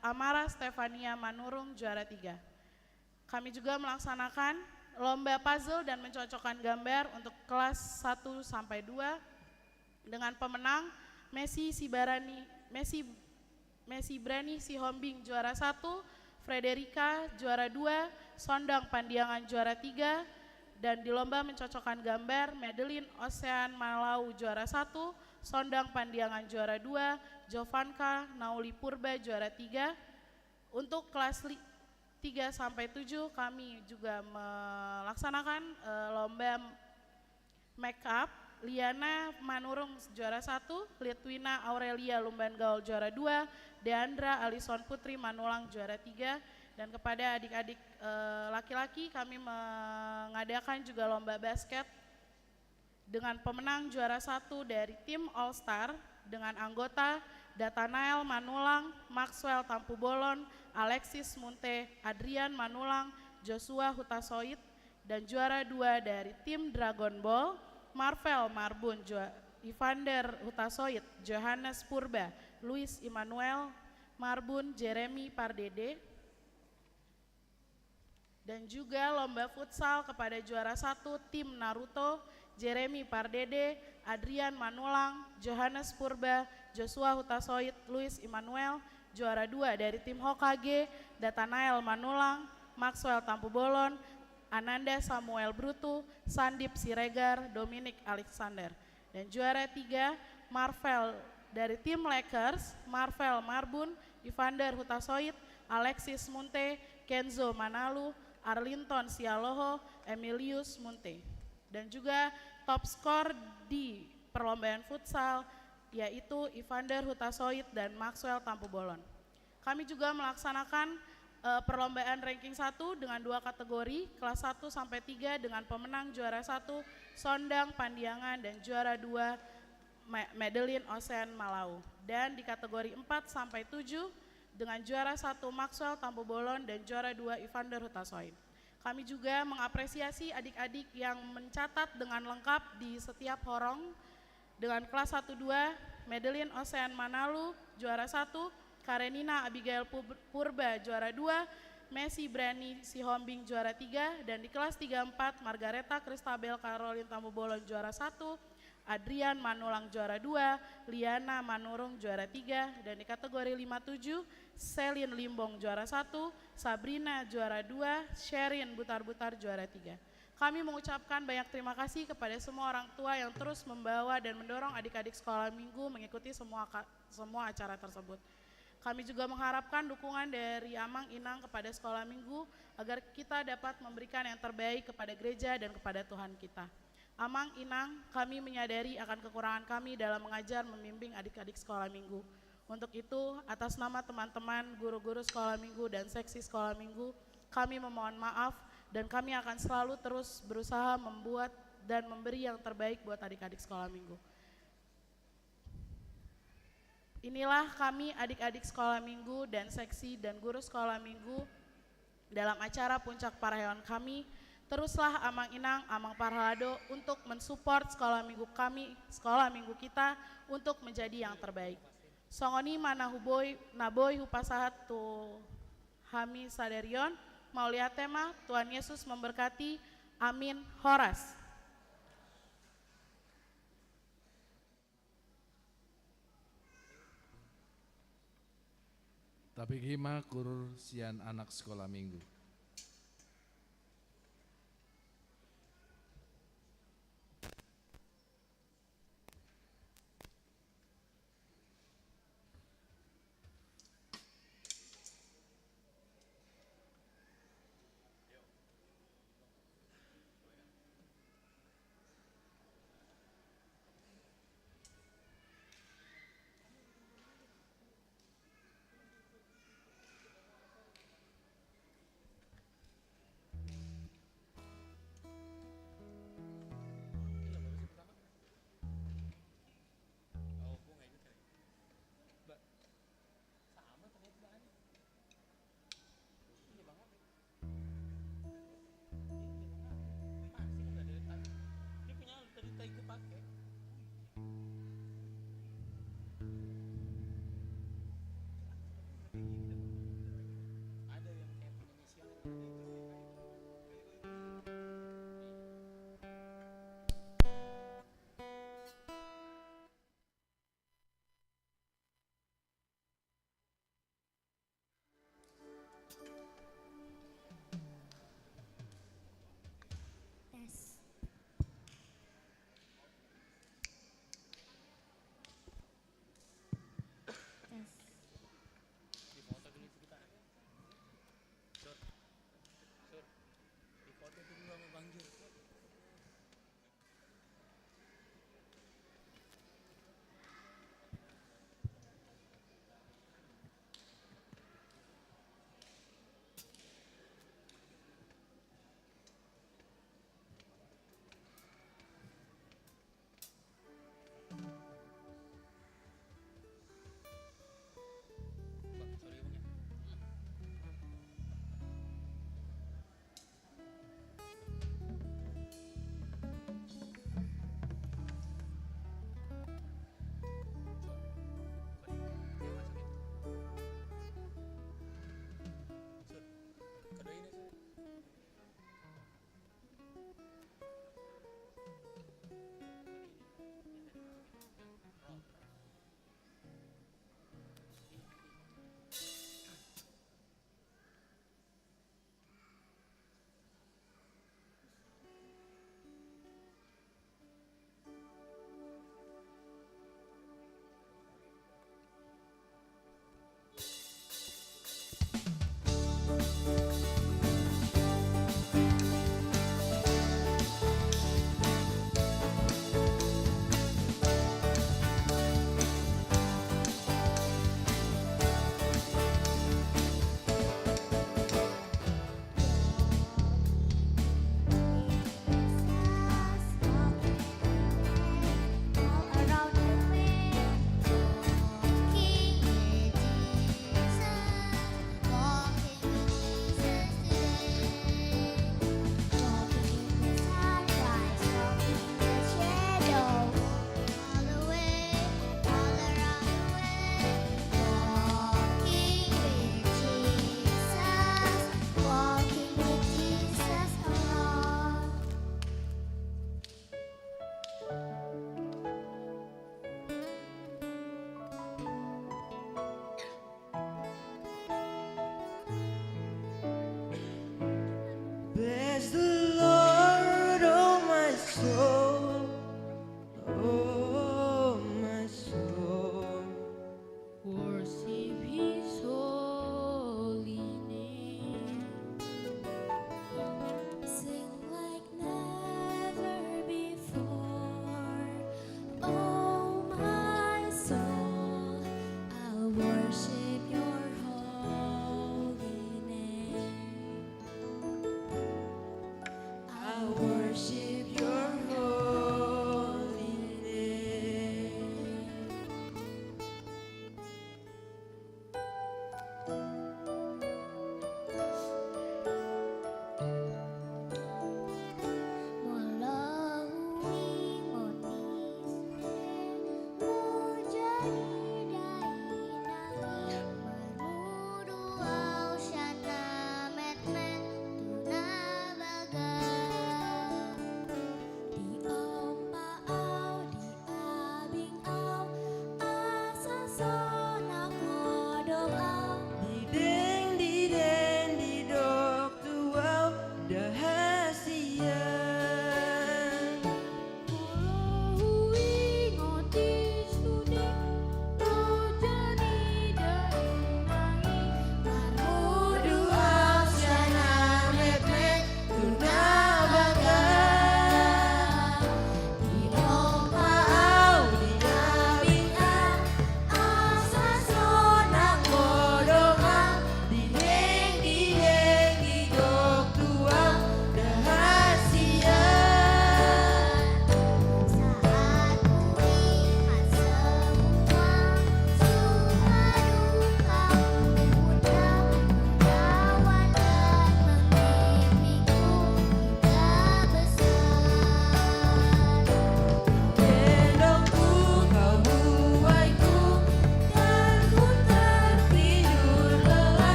[SPEAKER 6] Amara Stefania Manurung juara 3. Kami juga melaksanakan lomba puzzle dan mencocokkan gambar untuk kelas 1 sampai 2 dengan pemenang Messi Brani Sihombing juara 1, Frederica juara 2, Sondang Pandiangan juara 3, dan di lomba mencocokkan gambar Madeline Ocean Malau juara 1, Sondang Pandiangan juara 2, Jovanka Nauli Purba juara 3. Untuk kelas 3 sampai 7 kami juga melaksanakan lomba make up. Liana Manurung juara 1, Litwina Aurelia Lumban Gaul juara 2, Deandra Alison Putri Manulang juara 3. Dan kepada adik-adik laki-laki kami mengadakan juga lomba basket dengan pemenang juara 1 dari tim All Star dengan anggota Datanael Manulang, Maxwell Tampu Bolon, Alexis Munte, Adrian Manulang, Joshua Hutasoit, dan juara 2 dari tim Dragon Ball, Marvel Marbun, Evander Hutasoit, Johannes Purba, Luis Immanuel Marbun, Jeremy Pardede. Dan juga lomba futsal kepada juara 1 tim Naruto, Jeremy Pardede, Adrian Manulang, Johannes Purba, Joshua Hutasoit, Luis Immanuel. Juara 2 dari tim Hokage, Datanael Manulang, Maxwell Tampu Bolon, Ananda Samuel Brutu, Sandip Siregar, Dominic Alexander. Dan juara 3 Marvel dari tim Lakers, Marvel Marbun, Evander Hutasoit, Alexis Munte, Kenzo Manalu, Arlinton Sialoho, Emilius Munte. Dan juga top skor di perlombaan futsal yaitu Evander Hutasoit dan Maxwell Tampu Bolon. Kami juga melaksanakan perlombaan ranking 1 dengan 2 kategori, kelas 1 sampai 3 dengan pemenang juara 1 Sondang Pandiangan dan juara 2 Madeline Ocean Malau. Dan di kategori 4 sampai 7 dengan juara 1 Maxwell Tampu Bolon dan juara 2 Evander Hutasoit. Kami juga mengapresiasi adik-adik yang mencatat dengan lengkap di setiap horong dengan kelas 1-2 Madeline Ocean Manalu juara 1, Karenina Abigail Purba juara 2, Messi Brani Sihombing juara 3, dan di kelas 3-4 Margareta Kristabel Caroline Tampu Bolon juara 1, Adrian Manulang juara 2, Liana Manurung juara 3, dan di kategori 57 Selin Limbong juara 1, Sabrina juara 2, Sherin Butar-Butar juara 3. Kami mengucapkan banyak terima kasih kepada semua orang tua yang terus membawa dan mendorong adik-adik sekolah minggu mengikuti semua acara tersebut. Kami juga mengharapkan dukungan dari Amang Inang kepada sekolah minggu agar kita dapat memberikan yang terbaik kepada gereja dan kepada Tuhan kita. Amang Inang, kami menyadari akan kekurangan kami dalam mengajar membimbing adik-adik sekolah minggu. Untuk itu, atas nama teman-teman guru-guru sekolah minggu dan seksi sekolah minggu, kami memohon maaf dan kami akan selalu terus berusaha membuat dan memberi yang terbaik buat adik-adik sekolah minggu. Inilah kami adik-adik sekolah minggu dan seksi dan guru sekolah minggu dalam acara Puncak Paraheon kami. Teruslah Amang Inang, Amang Parhalado untuk mensupport sekolah minggu kami, sekolah minggu kita untuk menjadi yang terbaik. Songoni manahuboy naboy hupasahat tu hami saderion, mau lihat tema, Tuhan Yesus memberkati, amin, horas.
[SPEAKER 1] Tapi gimana kurur sian anak sekolah minggu.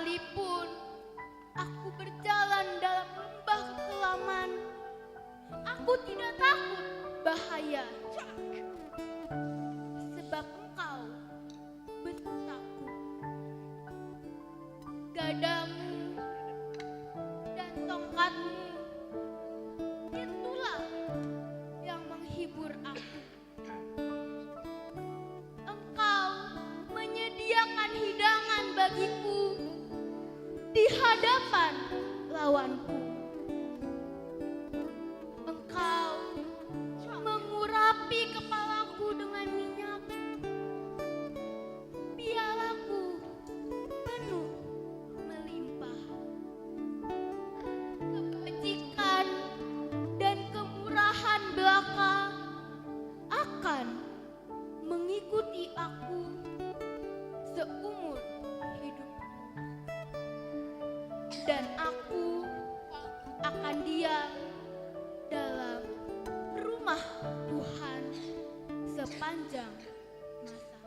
[SPEAKER 7] sekalipun aku berjalan dalam lembah kekelaman, aku tidak takut bahaya, sebab Engkau besertaku. Gadamu dan tongkatmu, itulah yang menghibur aku. Engkau menyediakan hidangan bagiku di hadapan lawanku. Engkau mengurapi kepalaku dengan minyak, pialaku penuh melimpah. Kebajikan dan kemurahan belaka akan mengikuti aku seumur hidupku, dan aku akan diam dalam rumah Tuhan sepanjang masa.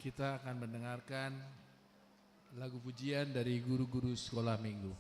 [SPEAKER 8] kita akan mendengarkan lagu pujian dari guru-guru sekolah minggu.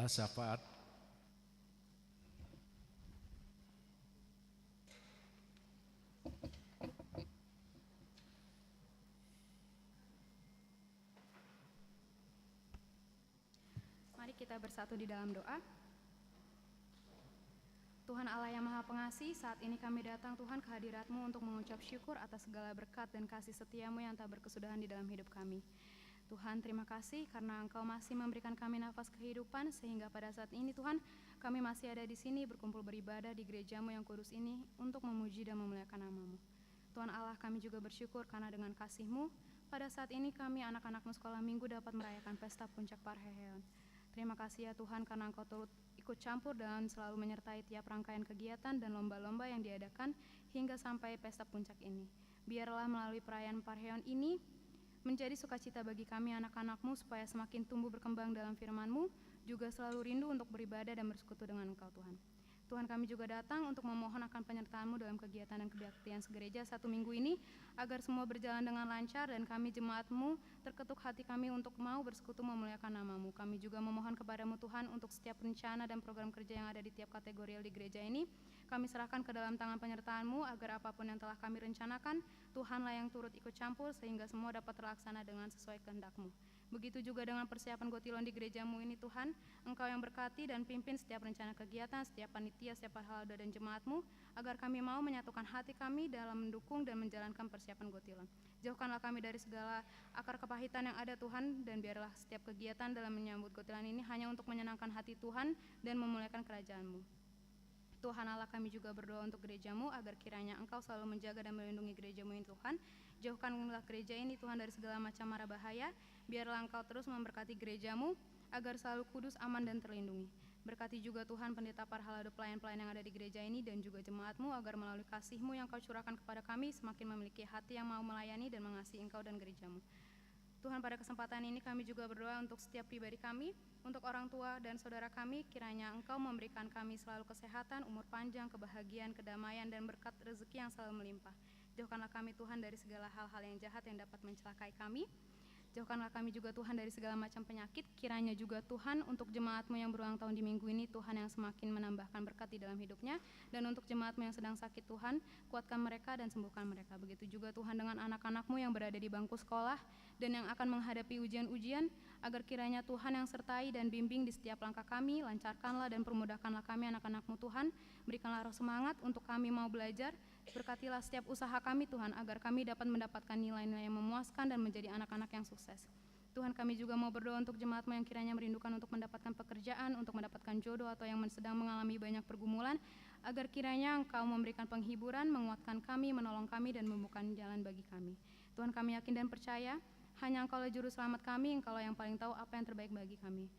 [SPEAKER 1] doa syafaat.
[SPEAKER 9] Mari kita bersatu di dalam doa. Tuhan Allah yang Maha Pengasih, saat ini kami datang Tuhan ke hadirat-Mu untuk mengucap syukur atas segala berkat dan kasih setia-Mu yang tak berkesudahan di dalam hidup kami. Tuhan, terima kasih karena Engkau masih memberikan kami nafas kehidupan sehingga pada saat ini Tuhan kami masih ada di sini berkumpul beribadah di gereja-Mu yang kudus ini untuk memuji dan memuliakan nama-Mu. Tuhan Allah, kami juga bersyukur karena dengan kasih-Mu pada saat ini kami anak-anak-Mu sekolah minggu dapat merayakan pesta puncak Parheheon. Terima kasih ya Tuhan karena Engkau turut ikut campur dan selalu menyertai tiap rangkaian kegiatan dan lomba-lomba yang diadakan hingga sampai pesta puncak ini. Biarlah melalui perayaan Parheon ini menjadi sukacita bagi kami anak-anak-Mu supaya semakin tumbuh berkembang dalam firman-Mu, juga selalu rindu untuk beribadah dan bersekutu dengan Engkau Tuhan. Tuhan, kami juga datang untuk memohon akan penyertaan-Mu dalam kegiatan dan kebaktian segereja 1 minggu ini, agar semua berjalan dengan lancar dan kami jemaat-Mu terketuk hati kami untuk mau bersekutu memuliakan nama-Mu. Kami juga memohon kepada-Mu Tuhan untuk setiap rencana dan program kerja yang ada di tiap kategori di gereja ini, kami serahkan ke dalam tangan penyertaan-Mu agar apapun yang telah kami rencanakan, Tuhanlah yang turut ikut campur sehingga semua dapat terlaksana dengan sesuai kehendak-Mu. Begitu juga dengan persiapan Gotilon di gereja-Mu ini Tuhan, Engkau yang berkati dan pimpin setiap rencana kegiatan, setiap panitia, setiap halda dan jemaat-Mu, agar kami mau menyatukan hati kami dalam mendukung dan menjalankan persiapan Gotilon. Jauhkanlah kami dari segala akar kepahitan yang ada Tuhan, dan biarlah setiap kegiatan dalam menyambut Gotilon ini hanya untuk menyenangkan hati Tuhan dan memuliakan kerajaan-Mu. Tuhan Allah, kami juga berdoa untuk gereja-Mu agar kiranya Engkau selalu menjaga dan melindungi gereja-Mu ini Tuhan. Jauhkanlah gereja ini Tuhan dari segala macam mara bahaya. Biarlah Engkau terus memberkati gereja-Mu agar selalu kudus, aman dan terlindungi. Berkati juga Tuhan pendeta Parhalado, pelayan-pelayan yang ada di gereja ini dan juga jemaat-Mu agar melalui kasih-Mu yang Kau curahkan kepada kami semakin memiliki hati yang mau melayani dan mengasihi Engkau dan gereja-Mu. Tuhan, pada kesempatan ini kami juga berdoa untuk setiap pribadi kami, untuk orang tua dan saudara kami, kiranya Engkau memberikan kami selalu kesehatan, umur panjang, kebahagiaan, kedamaian, dan berkat rezeki yang selalu melimpah. Jauhkanlah kami Tuhan dari segala hal-hal yang jahat yang dapat mencelakai kami. Jauhkanlah kami juga Tuhan dari segala macam penyakit. Kiranya juga Tuhan untuk jemaat-Mu yang berulang tahun di minggu ini, Tuhan yang semakin menambahkan berkat di dalam hidupnya. Dan untuk jemaat-Mu yang sedang sakit Tuhan, kuatkan mereka dan sembuhkan mereka. Begitu juga Tuhan dengan anak-anak-Mu yang berada di bangku sekolah dan yang akan menghadapi ujian-ujian, agar kiranya Tuhan yang sertai dan bimbing di setiap langkah kami, lancarkanlah dan permudahkanlah kami anak-anak-Mu Tuhan. Berikanlah roh semangat untuk kami mau belajar. Berkatilah setiap usaha kami Tuhan, agar kami dapat mendapatkan nilai-nilai yang memuaskan dan menjadi anak-anak yang sukses. Tuhan, kami juga mau berdoa untuk jemaat-Mu yang kiranya merindukan untuk mendapatkan pekerjaan, untuk mendapatkan jodoh atau yang sedang mengalami banyak pergumulan, agar kiranya Engkau memberikan penghiburan, menguatkan kami, menolong kami dan membuka jalan bagi kami. Tuhan, kami yakin dan percaya hanya Engkau lah juru selamat kami, Engkau lah yang paling tahu apa yang terbaik bagi kami.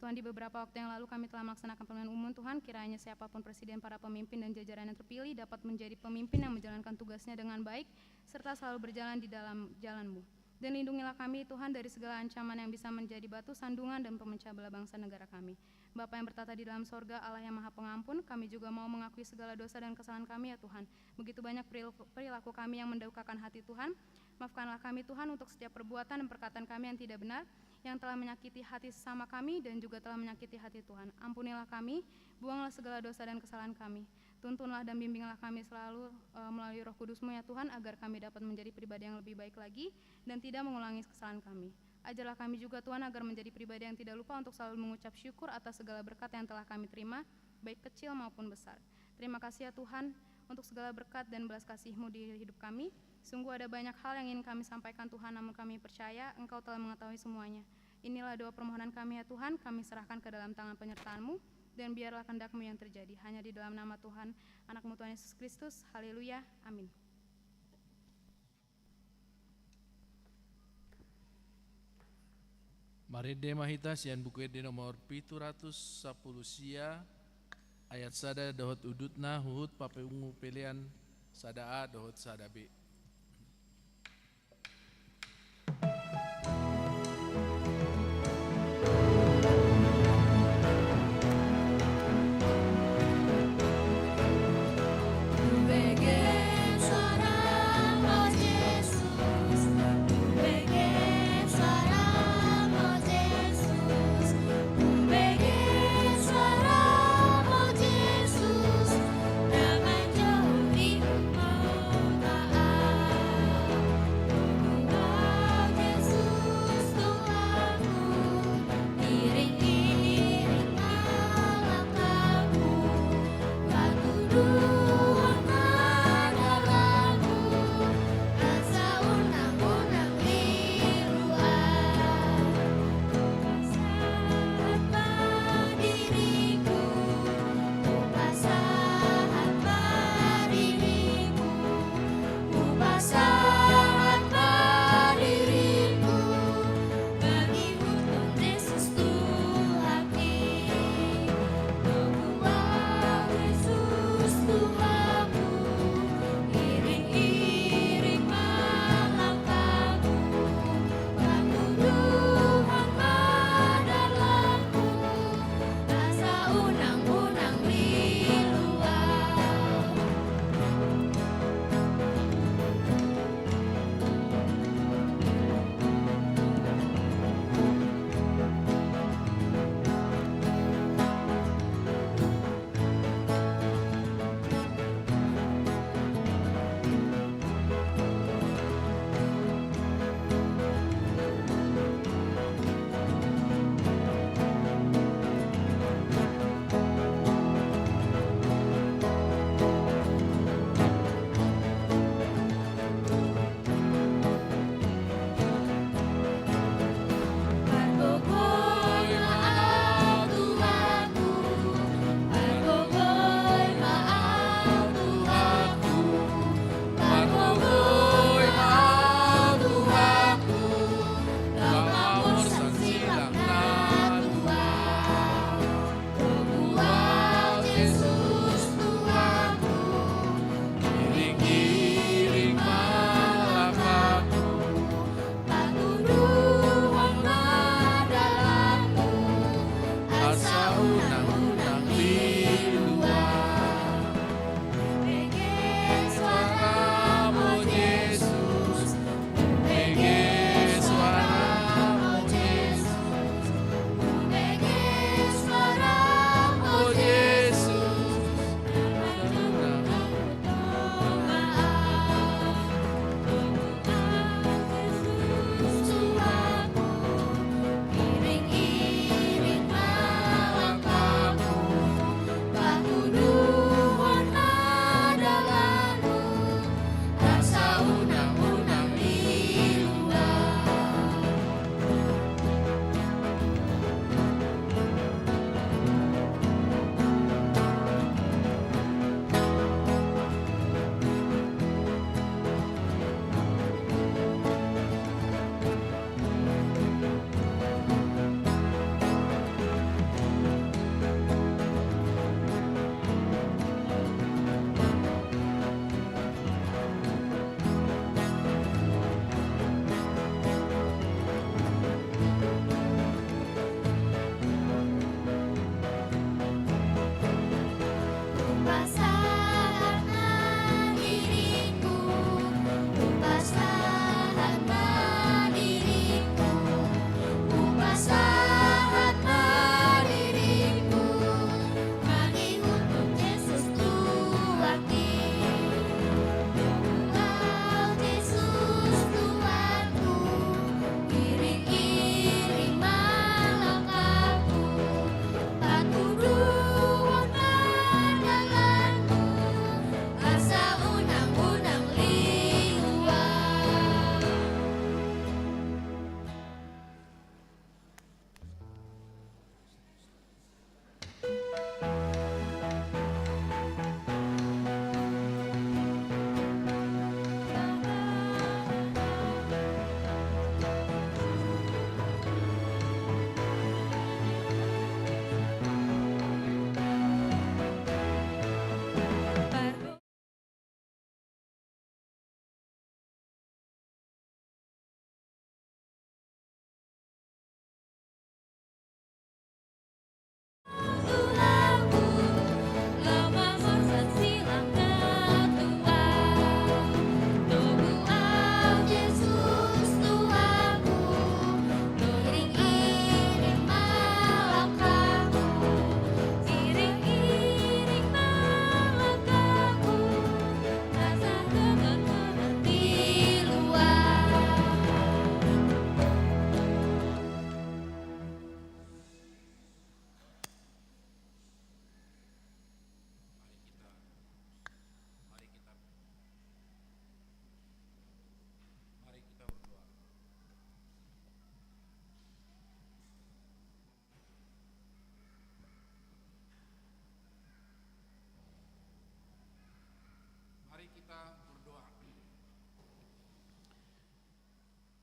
[SPEAKER 9] Tuhan, di beberapa waktu yang lalu kami telah melaksanakan pemilihan umum Tuhan, kiranya siapapun presiden, para pemimpin dan jajaran yang terpilih dapat menjadi pemimpin yang menjalankan tugasnya dengan baik, serta selalu berjalan di dalam jalan-Mu. Dan lindungilah kami Tuhan dari segala ancaman yang bisa menjadi batu sandungan dan pemecah belah bangsa negara kami. Bapa yang bertata di dalam sorga, Allah yang Maha Pengampun, kami juga mau mengakui segala dosa dan kesalahan kami ya Tuhan. Begitu banyak perilaku kami yang mendukakan hati Tuhan. Maafkanlah kami Tuhan untuk setiap perbuatan dan perkataan kami yang tidak benar, yang telah menyakiti hati sesama kami dan juga telah menyakiti hati Tuhan. Ampunilah kami, buanglah segala dosa dan kesalahan kami. Tuntunlah dan bimbinglah kami selalu melalui Roh Kudus-Mu ya Tuhan, agar kami dapat menjadi pribadi yang lebih baik lagi dan tidak mengulangi kesalahan kami. Ajarlah kami juga Tuhan agar menjadi pribadi yang tidak lupa untuk selalu mengucap syukur atas segala berkat yang telah kami terima, baik kecil maupun besar. Terima kasih ya Tuhan untuk segala berkat dan belas kasih-Mu di hidup kami. Sungguh ada banyak hal yang ingin kami sampaikan Tuhan, namun kami percaya Engkau telah mengetahui semuanya. Inilah doa permohonan kami ya Tuhan, kami serahkan ke dalam tangan penyertaan-Mu, dan biarlah kehendak-Mu yang terjadi. Hanya di dalam nama Tuhan, Anak-Mu Tuhan Yesus Kristus. Haleluya, amin.
[SPEAKER 1] Mari mahita sian buku ede nomor 710 sia ayat sada dohot udutna huhut pape ungu pelian sada A dohot sada B.
[SPEAKER 7] Ku bege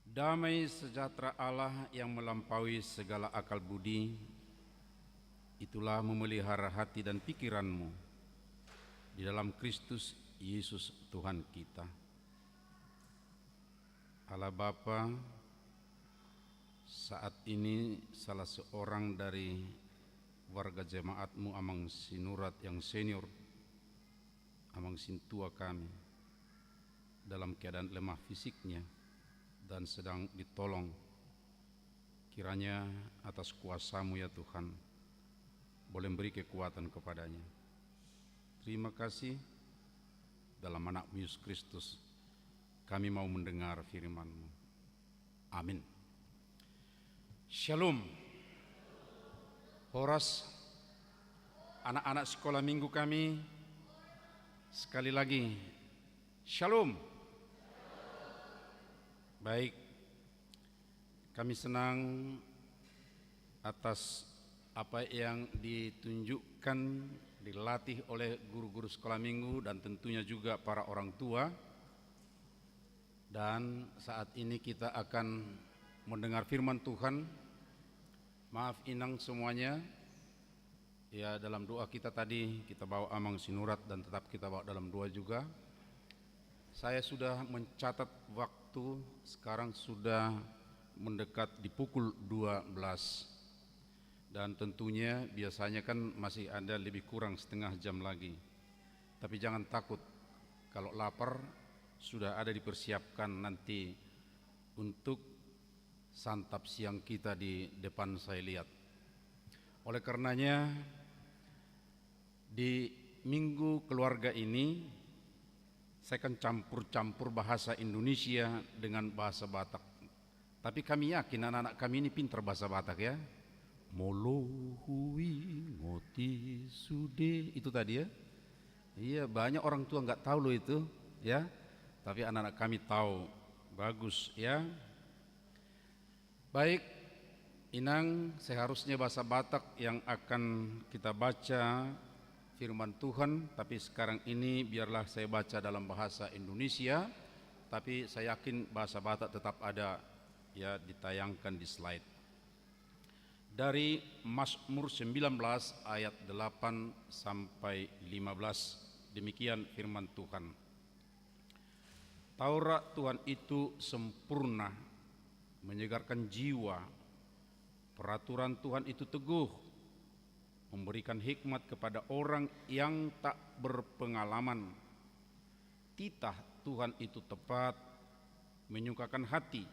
[SPEAKER 4] Damai sejahtera Allah yang melampaui segala akal budi, itulah memelihara hati dan pikiranmu di dalam Kristus Yesus Tuhan kita. Allah Bapa, saat ini salah seorang dari warga jemaatmu Amang Sinurat yang senior, Amang Sintua kami, dalam keadaan lemah fisiknya dan sedang ditolong. Kiranya atas kuasa-Mu ya Tuhan, boleh beri kekuatan kepadanya. Terima kasih, dalam anak-Mu Yesus Kristus kami mau mendengar firman-Mu. Amin. Shalom. Horas, anak-anak sekolah minggu kami, sekali lagi Shalom. Baik, kami senang atas apa yang ditunjukkan, dilatih oleh guru-guru sekolah minggu dan tentunya juga para orang tua. Dan saat ini kita akan mendengar firman Tuhan. Maaf Inang semuanya, ya dalam doa kita tadi kita bawa Amang Sinurat dan tetap kita bawa dalam doa juga. Saya sudah mencatat waktu, sekarang sudah mendekat di pukul 12. Dan tentunya biasanya kan masih ada lebih kurang setengah jam lagi. Tapi jangan takut, kalau lapar sudah ada dipersiapkan nanti untuk santap siang kita di depan saya lihat. Oleh karenanya di minggu keluarga ini saya akan campur-campur bahasa Indonesia dengan bahasa Batak. Tapi kami yakin anak-anak kami ini pintar bahasa Batak ya. Molohui ngoti sude, itu tadi ya. Iya, banyak orang tua nggak tahu loh itu ya. Tapi anak-anak kami tahu. Bagus ya. Baik, Inang, seharusnya bahasa Batak yang akan kita baca firman Tuhan, tapi sekarang ini biarlah saya baca dalam bahasa Indonesia, tapi saya yakin bahasa Batak tetap ada ya, ditayangkan di slide. Dari Mazmur 19 ayat 8 sampai 15, demikian firman Tuhan. Taurat Tuhan itu sempurna, menyegarkan jiwa. Peraturan Tuhan itu teguh, memberikan hikmat kepada orang yang tak berpengalaman. Titah Tuhan itu tepat, menyukakan hati.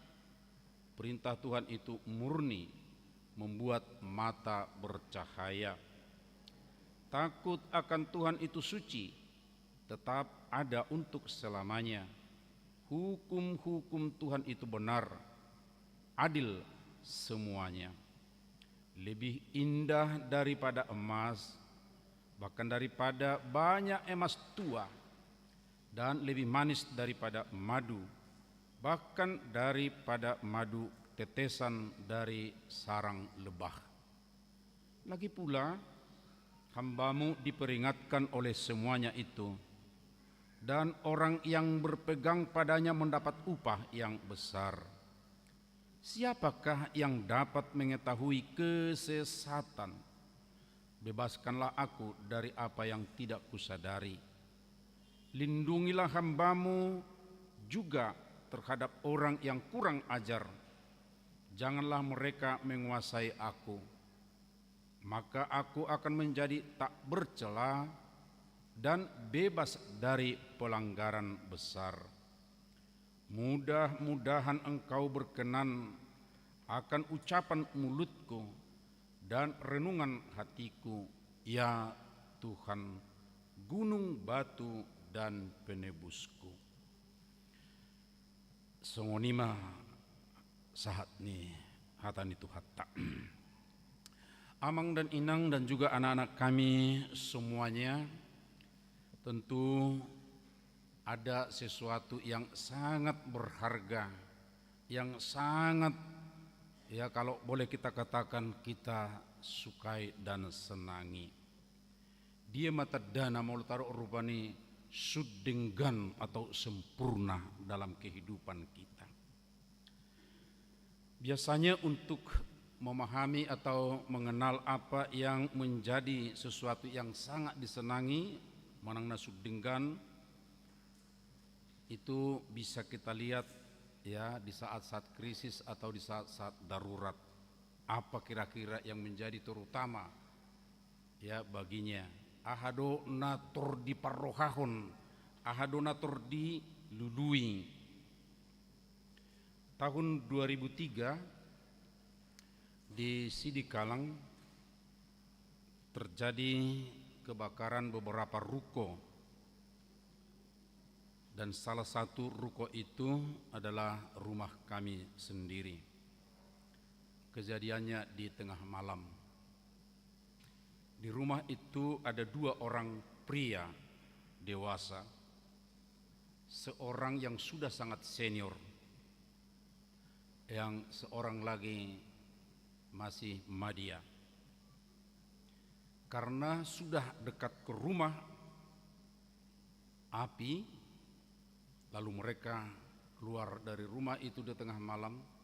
[SPEAKER 4] Perintah Tuhan itu murni, membuat mata bercahaya. Takut akan Tuhan itu suci, tetap ada untuk selamanya. Hukum-hukum Tuhan itu benar, adil semuanya. Lebih indah daripada emas, bahkan daripada banyak emas tua, dan lebih manis daripada madu, bahkan daripada madu tetesan dari sarang lebah. Lagi pula, hamba-Mu diperingatkan oleh semuanya itu, dan orang yang berpegang padanya mendapat upah yang besar. Siapakah yang dapat mengetahui kesesatan? Bebaskanlah aku dari apa yang tidak kusadari. Lindungilah hamba-Mu juga terhadap orang yang kurang ajar. Janganlah mereka menguasai aku. Maka aku akan menjadi tak bercela dan bebas dari pelanggaran besar. Mudah-mudahan Engkau berkenan akan ucapan mulutku dan renungan hatiku, ya Tuhan, gunung batu dan penebusku. Songonima saat ni hatani tu hatta. Amang dan Inang dan juga anak-anak kami semuanya, tentu ada sesuatu yang sangat berharga, yang sangat, ya kalau boleh kita katakan, kita sukai dan senangi. Dia mata dana mau taruh rupani sudenggan atau sempurna dalam kehidupan kita. Biasanya untuk memahami atau mengenal apa yang menjadi sesuatu yang sangat disenangi, manang nasuk denggan, itu bisa kita lihat ya di saat-saat krisis atau di saat-saat darurat. Apa kira-kira yang menjadi terutama ya baginya. Ahado natur di parrohahon, ahado natur di lului. Tahun 2003 di Sidikalang terjadi kebakaran beberapa ruko, dan salah satu ruko itu adalah rumah kami sendiri. Kejadiannya di tengah malam. Di rumah itu ada 2 orang pria dewasa, seorang yang sudah sangat senior, yang seorang lagi masih madya. Karena sudah dekat ke rumah api, lalu mereka keluar dari rumah itu di tengah malam.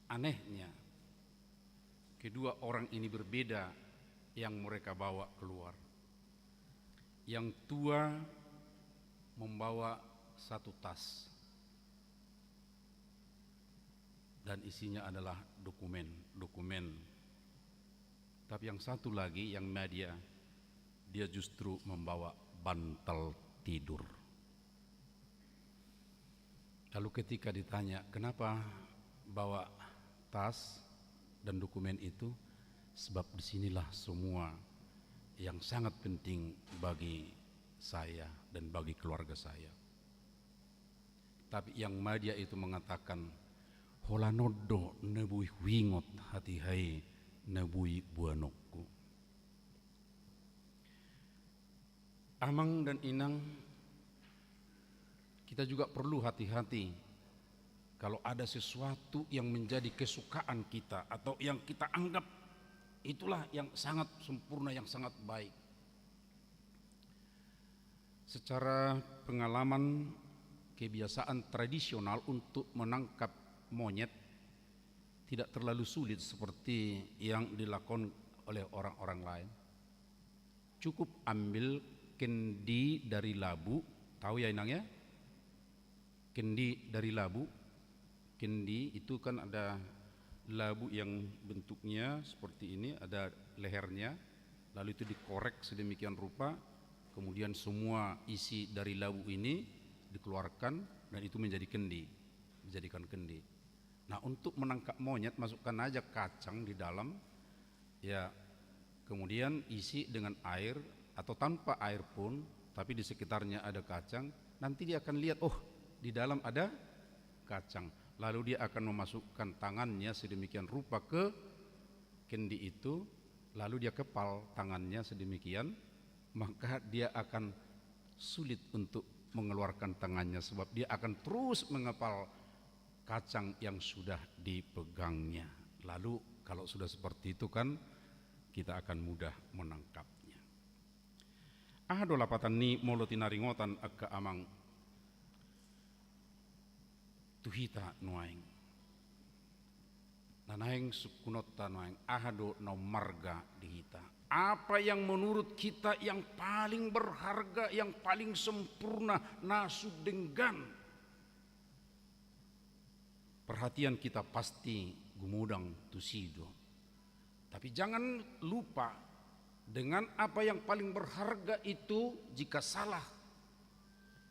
[SPEAKER 4] Anehnya, kedua orang ini berbeda yang mereka bawa keluar. Yang tua membawa satu tas, dan isinya adalah dokumen. Tapi yang satu lagi, yang media, dia justru membawa bantal tidur. Lalu ketika ditanya, kenapa bawa tas dan dokumen itu? Sebab disinilah semua yang sangat penting bagi saya dan bagi keluarga saya. Tapi yang media itu mengatakan, holanodo nebui wingot hati hai nebui buanokku. Amang dan Inang, kita juga perlu hati-hati kalau ada sesuatu yang menjadi kesukaan kita atau yang kita anggap itulah yang sangat sempurna, yang sangat baik. Secara pengalaman, kebiasaan tradisional untuk menangkap monyet tidak terlalu sulit seperti yang dilakukan oleh orang-orang lain. Cukup ambil kendi dari labu, tahu ya Inang ya? Kendi dari labu. Kendi itu kan ada labu yang bentuknya seperti ini, ada lehernya, lalu itu dikorek sedemikian rupa, kemudian semua isi dari labu ini dikeluarkan dan itu menjadi kendi, dijadikan kendi. Nah, untuk menangkap monyet masukkan aja kacang di dalam, ya, kemudian isi dengan air atau tanpa air pun, tapi di sekitarnya ada kacang, nanti dia akan lihat, oh di dalam ada kacang. Lalu dia akan memasukkan tangannya sedemikian rupa ke kendi itu, lalu dia kepal tangannya sedemikian, maka dia akan sulit untuk mengeluarkan tangannya sebab dia akan terus mengepal kacang yang sudah dipegangnya. Lalu kalau sudah seperti itu kan kita akan mudah menangkapnya. Ahdo lapatan ni molotinaringotan akka amang tuhita nuaing nanaing sukunota nuaing ahado na marga dihita. Apa yang menurut kita yang paling berharga, yang paling sempurna, nasu denggan, perhatian kita pasti gumudang tusido. Tapi jangan lupa dengan apa yang paling berharga itu, jika salah,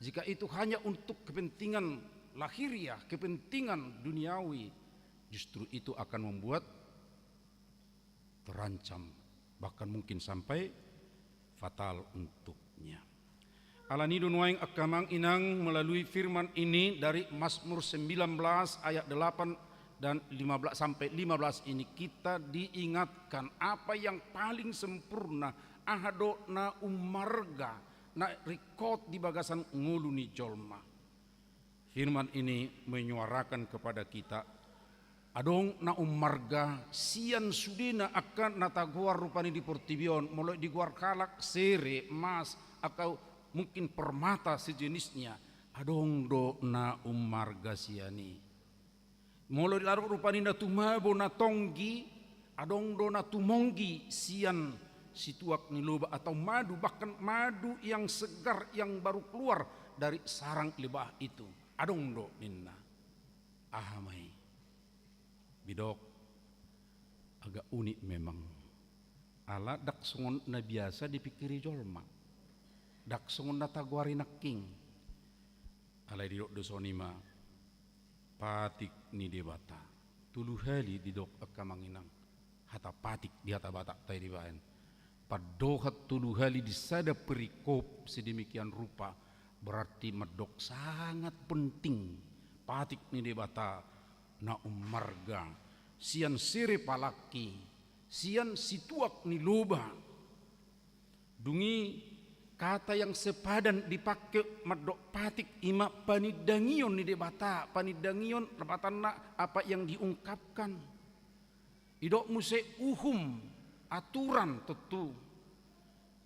[SPEAKER 4] jika itu hanya untuk kepentingan lahiriah, kepentingan duniawi, justru itu akan membuat terancam, bahkan mungkin sampai fatal untuknya. Alanido nuaing akamang Inang melalui firman ini dari Mazmur 19 ayat 8 dan 15 sampai 15 ini kita diingatkan apa yang paling sempurna, ahado na umarga na rikot di bagasan ngulu ni jolma. Firman ini menyuarakan kepada kita, adong na umarga sian sudina akan nataguar rupani di portibion, mulai diguar kalak sere emas atau mungkin permata sejenisnya, adong do na umarga siani Molo dilaruk rupani na tumabo na tonggi, adong do na tumonggi sian situak ni loba atau madu, bahkan madu yang segar yang baru keluar dari sarang lebah itu. Adong do ninna. Ahamai. Bidok agak unik memang. Ala dak songon na biasa dipikiri jolma. Dak songon na tagwari naking. Alai didok dosonima. Patik ni debata. Tulu hali didok akamanginang. Hata patik di hata batak tay di bayan. Padohat tulu hali disada perikop sedemikian rupa. Berarti medok sangat penting. Patik ni debata na umarga. Sian sire palaki. Sian situak ni loba. Dungi kata yang sepadan dipakai medok patik ima panidangion ni debata. Panidangion lepatanna apa yang diungkapkan. Idok muse uhum aturan tentu.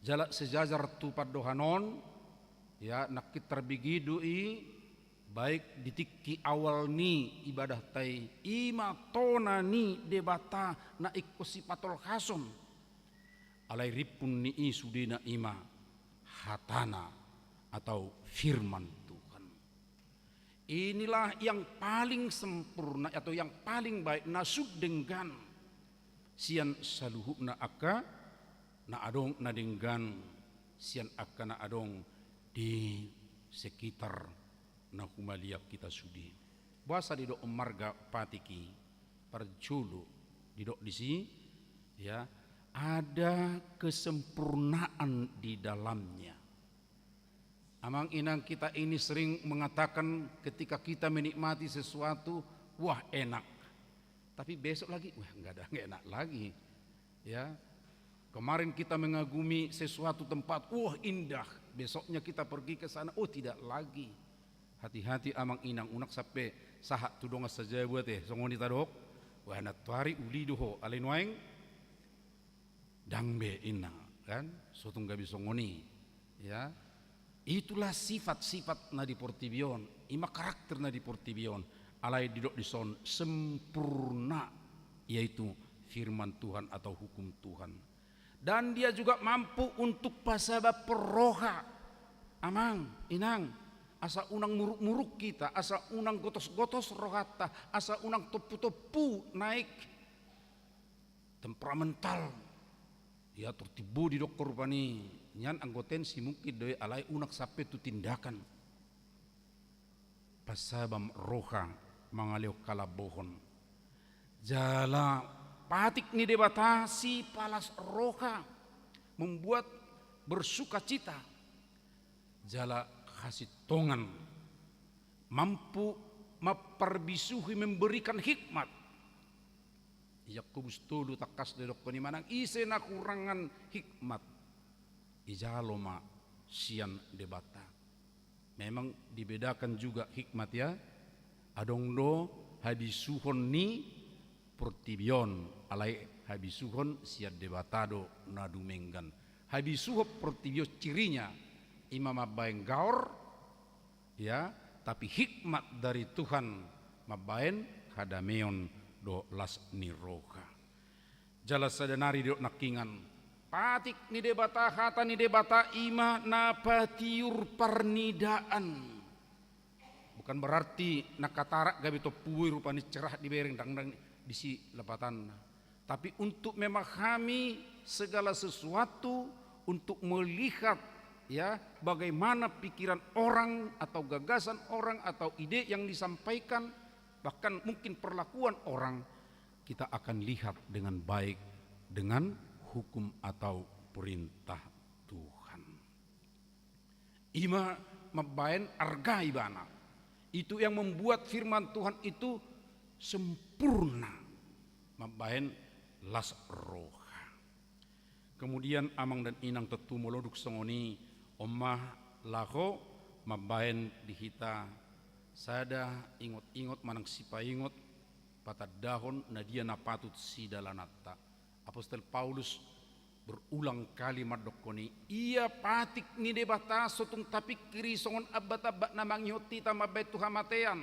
[SPEAKER 4] Jalak sejajar tu padohanon ya nakit terbigidu baik ditiki awal ni ibadah tai ima tona ni debata na ikosi patol hason alai ripun ni sudina ima hatana atau firman Tuhan. Inilah yang paling sempurna atau yang paling baik nasub dengan sian saluhukna aka na adong na denggan sian aka na adong di sekitar na humaliak kita sudi. Bahasa didok marga patiki perjulu didok di sini ya ada kesempurnaan di dalamnya. Amang inang kita ini sering mengatakan ketika kita menikmati sesuatu, wah enak. Tapi besok lagi, wah nggak enak lagi. Ya, kemarin kita mengagumi sesuatu tempat, wah indah. Besoknya kita pergi ke sana, oh tidak lagi. Hati-hati amang inang unak sampai sahat tudonga saja buat songoni tadok. Wah natuari uli doho alinwaing dangbe inang kan, sotung gabi songoni. Ya, itulah sifat-sifat na di Portibion, ima karakter na di Portibion. Alai didok dison sempurna, yaitu firman Tuhan atau hukum Tuhan. Dan dia juga mampu untuk pasaba perroha. Amang, inang, asa unang muruk-muruk kita, asa unang gotos-gotos rohata, asa unang topu-topu naik temperamental. Ya tertibu di dok korupani, nyan anggoten si mungkin doy alai unak sape tu tindakan. Pasabam roha mangaleo kalabohon. Jala patik ni debatasi palas roha membuat bersuka cita. Jala kasih tongan mampu memperbisuhi memberikan hikmat. Yakubus tulu takas dedok koni manang ise na kurangan hikmat. Ijaloma sian debata. Memang dibedakan juga hikmat ya. Adong do habisuhon ni Portibion alai habisuhon sian debatado nadumenggan. Habisuho Portibio cirinya imam mabain gaur ya, tapi hikmat dari Tuhan mabain hadameon do las niroka. Jala sadanari do nakingan patik ni debata hata ni debata ima napatiur parnidaan. Bukan berarti nakatarak gabi to puui rupani cerah di bereng dang di si lepatan. Tapi untuk memahami segala sesuatu, untuk melihat ya bagaimana pikiran orang atau gagasan orang atau ide yang disampaikan, bahkan mungkin perlakuan orang, kita akan lihat dengan baik dengan hukum atau perintah Tuhan. Ima mabain arga ibana. Itu yang membuat firman Tuhan itu sempurna. Mabain las roha. Kemudian amang dan inang tetu moloduk songoni omah laho mabain dihita sada ingot-ingot manang sipa ingot patad dahon nadia napatut si dalanata. Apostol Paulus berulang kali madokoni ia patik ni debata sotung tapi kiri songon abad-abad namang yoti tama betu hamatean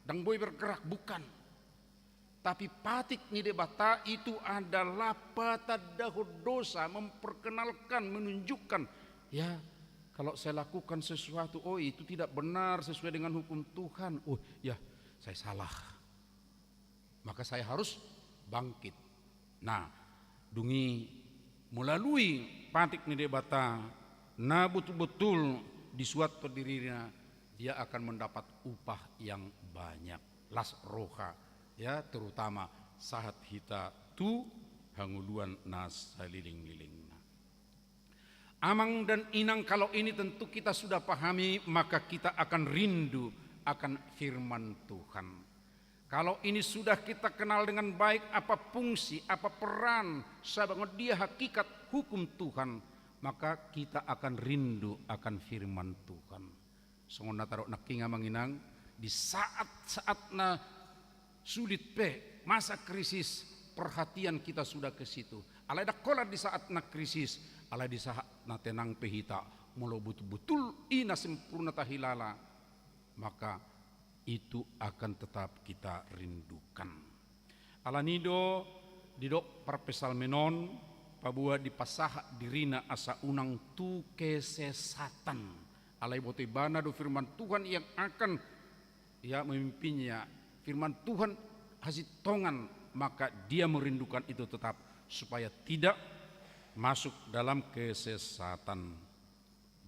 [SPEAKER 4] dang boy bergerak bukan Tapi patik nidebata itu adalah patadahu dosa, memperkenalkan, menunjukkan, ya kalau saya lakukan sesuatu, oh itu tidak benar sesuai dengan hukum Tuhan, oh ya saya salah, maka saya harus bangkit. Nah, dungi melalui patik nidebata, nah betul-betul di suatu dirinya dia akan mendapat upah yang banyak. Las roha, ya terutama saat kita tu hanguluan nas liling-liling. Amang dan inang, kalau ini tentu kita sudah pahami, maka kita akan rindu akan firman Tuhan. Kalau ini sudah kita kenal dengan baik apa fungsi, apa peran, sahabat dia hakikat hukum Tuhan, maka kita akan rindu akan firman Tuhan. Songona taruh nakinga manginang di saat-saat na sulit pe masa krisis, perhatian kita sudah ke situ. Alai dak kola di saat na krisis, alai di saat na tenang pehita, mulo betul-betul ina sempurna tahilala, maka itu akan tetap kita rindukan. Alanido didok parpesal menon pabua dipasah dirina asa unang tu kesesatan. Alai bote bana do firman Tuhan yang akan ya memimpinnya. Firman Tuhan hasil tongan, maka dia merindukan itu tetap supaya tidak masuk dalam kesesatan.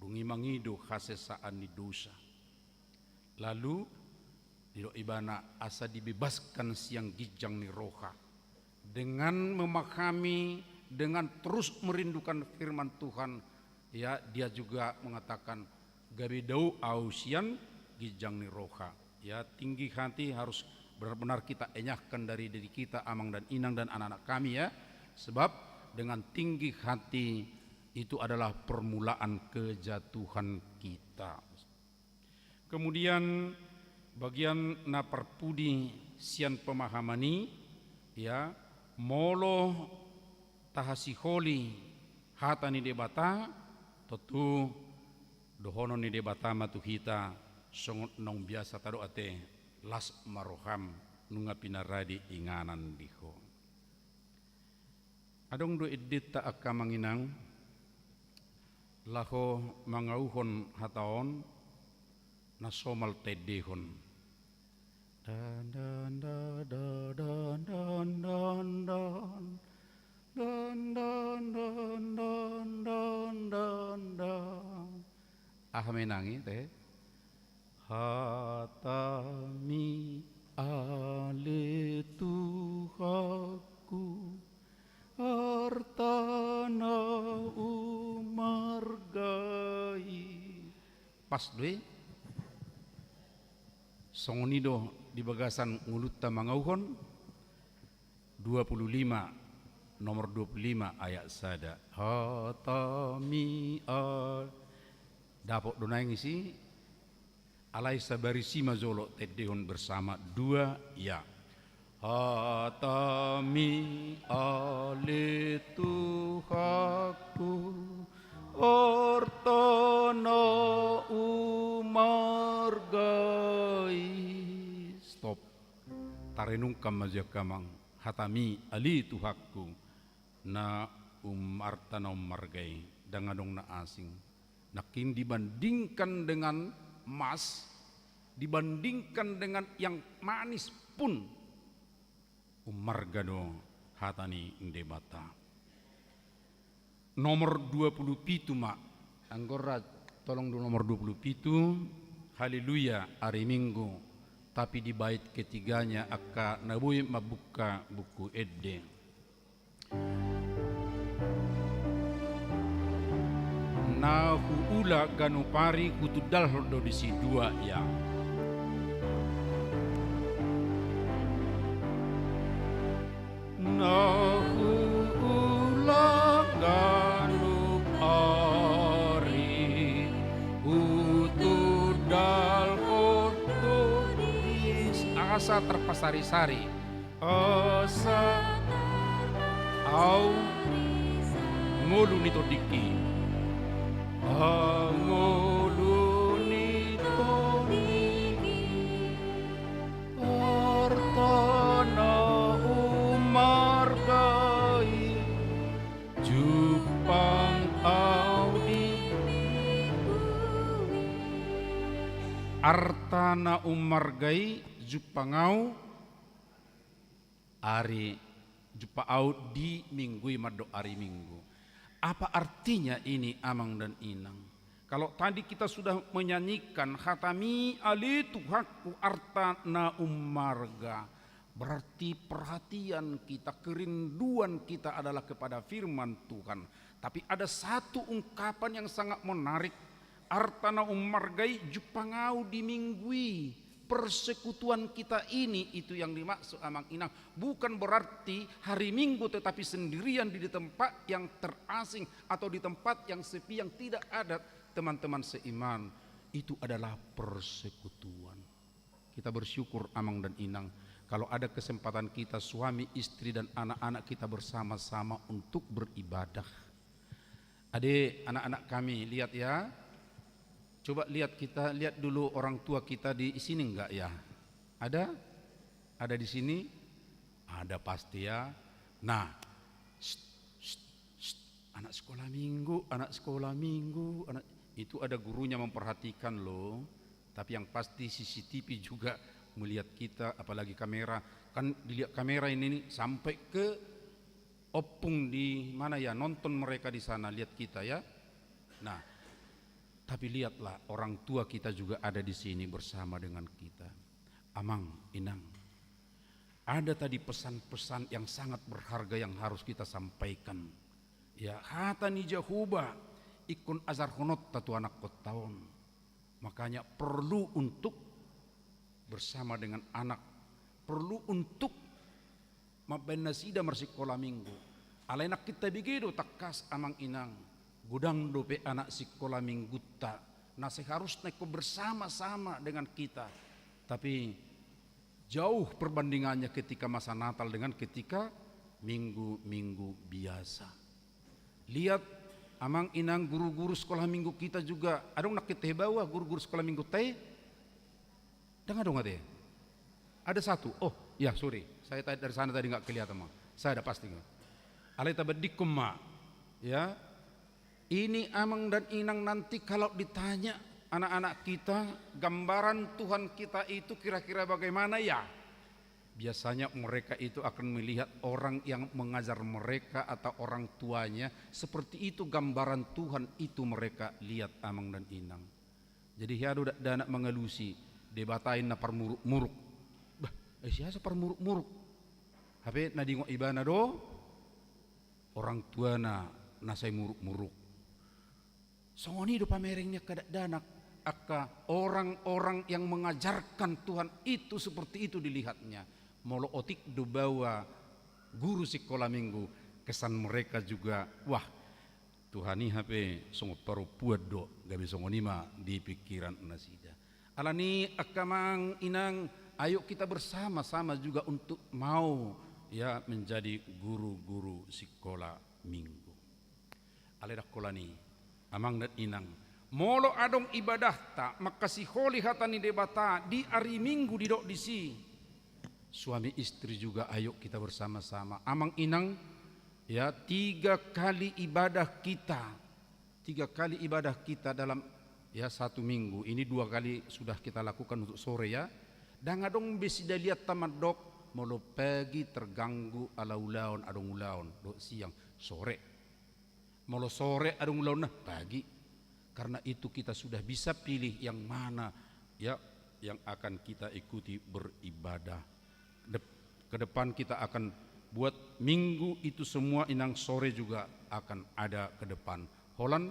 [SPEAKER 4] Dungi mangido hasesaan di dosa. Lalu dilo ibana asa dibebaskan siang gijang ni roha. Dengan memahami, dengan terus merindukan firman Tuhan, ya dia juga mengatakan gabidau ausian gijang ni roha. Ya tinggi hati harus benar-benar kita enyahkan dari diri kita, amang dan inang dan anak-anak kami ya. Sebab dengan tinggi hati itu adalah permulaan kejatuhan kita. Kemudian bagian na perpudi sian pemahamani ya molo tahasiholi hatani debata totu dohono ni debata matuhita songot nong biasa tado ate las maroham nunga pinaradi inganan diho. Adong do edit ta akka manginang laho mangauhon hataon nasomal tedehon. Dan dan dan dan dan dan dan dan dan dan dan dan dan ahmenangi teh hatami ale Tuhaku hartana umargai. Pas doi songonido di bagasan ngulutta mangauhon 25 nomor 25 ayat sada hatami dapok donai ngisi alai sabari sima zolo tedehon bersama dua ya hatami ale Tuhaku ortono umargai. Stop. Tarenung kamaja kamang hatami ali Tuhaku na artana umargai dangadong na asing. Nakin dibandingkan dengan emas, dibandingkan dengan yang manis pun umargado hatani indebata. Nomor 27 mak anggora tolong dulu nomor 27 haleluya hari Minggu, tapi di bait ketiganya akka nabui mabuka buku edde. Nahu ula ganupari kutudal do disi dua ya. Nahu ula ganupari kutudal do disi asa terpasari-sari asa au ngulu nito diki angoluni todiki artana artana umargai jupangau ari jupaau di minggu mado ari minggu. Apa artinya ini amang dan inang? Kalau tadi kita sudah menyanyikan hatami ali tuhaku artana umarga, berarti perhatian kita, kerinduan kita adalah kepada firman Tuhan. Tapi ada satu ungkapan yang sangat menarik, artana umargai jupangau di minggui. Persekutuan kita ini itu yang dimaksud amang inang. Bukan berarti hari Minggu tetapi sendirian di tempat yang terasing atau di tempat yang sepi yang tidak ada teman-teman seiman. Itu adalah persekutuan. Kita bersyukur amang dan inang kalau ada kesempatan kita suami, istri dan anak-anak kita bersama-sama untuk beribadah. Adik, anak-anak kami lihat ya. Coba lihat, kita lihat dulu orang tua kita di sini enggak ya? Ada? Ada di sini? Ada pasti ya. Nah, anak sekolah minggu, itu ada gurunya memperhatikan loh. Tapi yang pasti CCTV juga melihat kita, apalagi kamera. Kan dilihat kamera ini sampai ke opung di mana ya, nonton mereka di sana, lihat kita ya. Nah, tapi lihatlah orang tua kita juga ada di sini bersama dengan kita. Amang, inang, ada tadi pesan-pesan yang sangat berharga yang harus kita sampaikan. Ya, hata ni jahuba ikun azar honot tatu anak kotaon. Makanya perlu untuk bersama dengan anak, perlu untuk mabenasida mersikola minggu. Alainak kita begitu takas amang inang. Gudang dope anak sekolah minggu tak, nah seharusnya kau bersama-sama dengan kita. Tapi jauh perbandingannya ketika masa Natal dengan ketika minggu-minggu biasa. Lihat amang inang guru-guru sekolah minggu kita juga. Adong nak kita bawa guru-guru sekolah minggu teh. Dengar dong ada. Ada satu. Oh ya sorry, saya dari sana tadi nggak kelihatan mah. Saya ada pasti nggak. Alai tabadikum ma, ya. Ini amang dan inang nanti kalau ditanya anak-anak kita gambaran Tuhan kita itu kira-kira bagaimana ya? Biasanya mereka itu akan melihat orang yang mengajar mereka atau orang tuanya. Seperti itu gambaran Tuhan itu mereka lihat amang dan inang. Jadi hiadu dan anak mengelusi debatain na parmuruk-muruk. Bah, siapa parmuruk-muruk? Habe nadingo ibana do orang tua na say muruk-muruk. Songoni do pamerengnya kada danak aka orang-orang yang mengajarkan Tuhan itu seperti itu dilihatnya. Molo otik do bawa guru sekolah minggu, kesan mereka juga wah Tuhan ini HP songo paru puat do gabi songoni ma di pikiran nasida. Alani akamang inang ayo kita bersama-sama juga untuk mau ya menjadi guru-guru sekolah minggu. Aledak kolani amang dan inang molo adong ibadah tak makasih holi hatani debata di hari minggu di dok disi suami istri juga ayo kita bersama-sama amang inang ya 3 kali ibadah kita dalam ya 1 minggu ini 2 kali sudah kita lakukan untuk sore ya dan adong besi daliat tamadok molo pagi terganggu alaulaon adong ulaon do siang sore molo sore adong ulaon nah pagi. Karena itu kita sudah bisa pilih yang mana ya yang akan kita ikuti beribadah. Ke depan kita akan buat minggu itu semua inang sore juga akan ada ke depan. Holan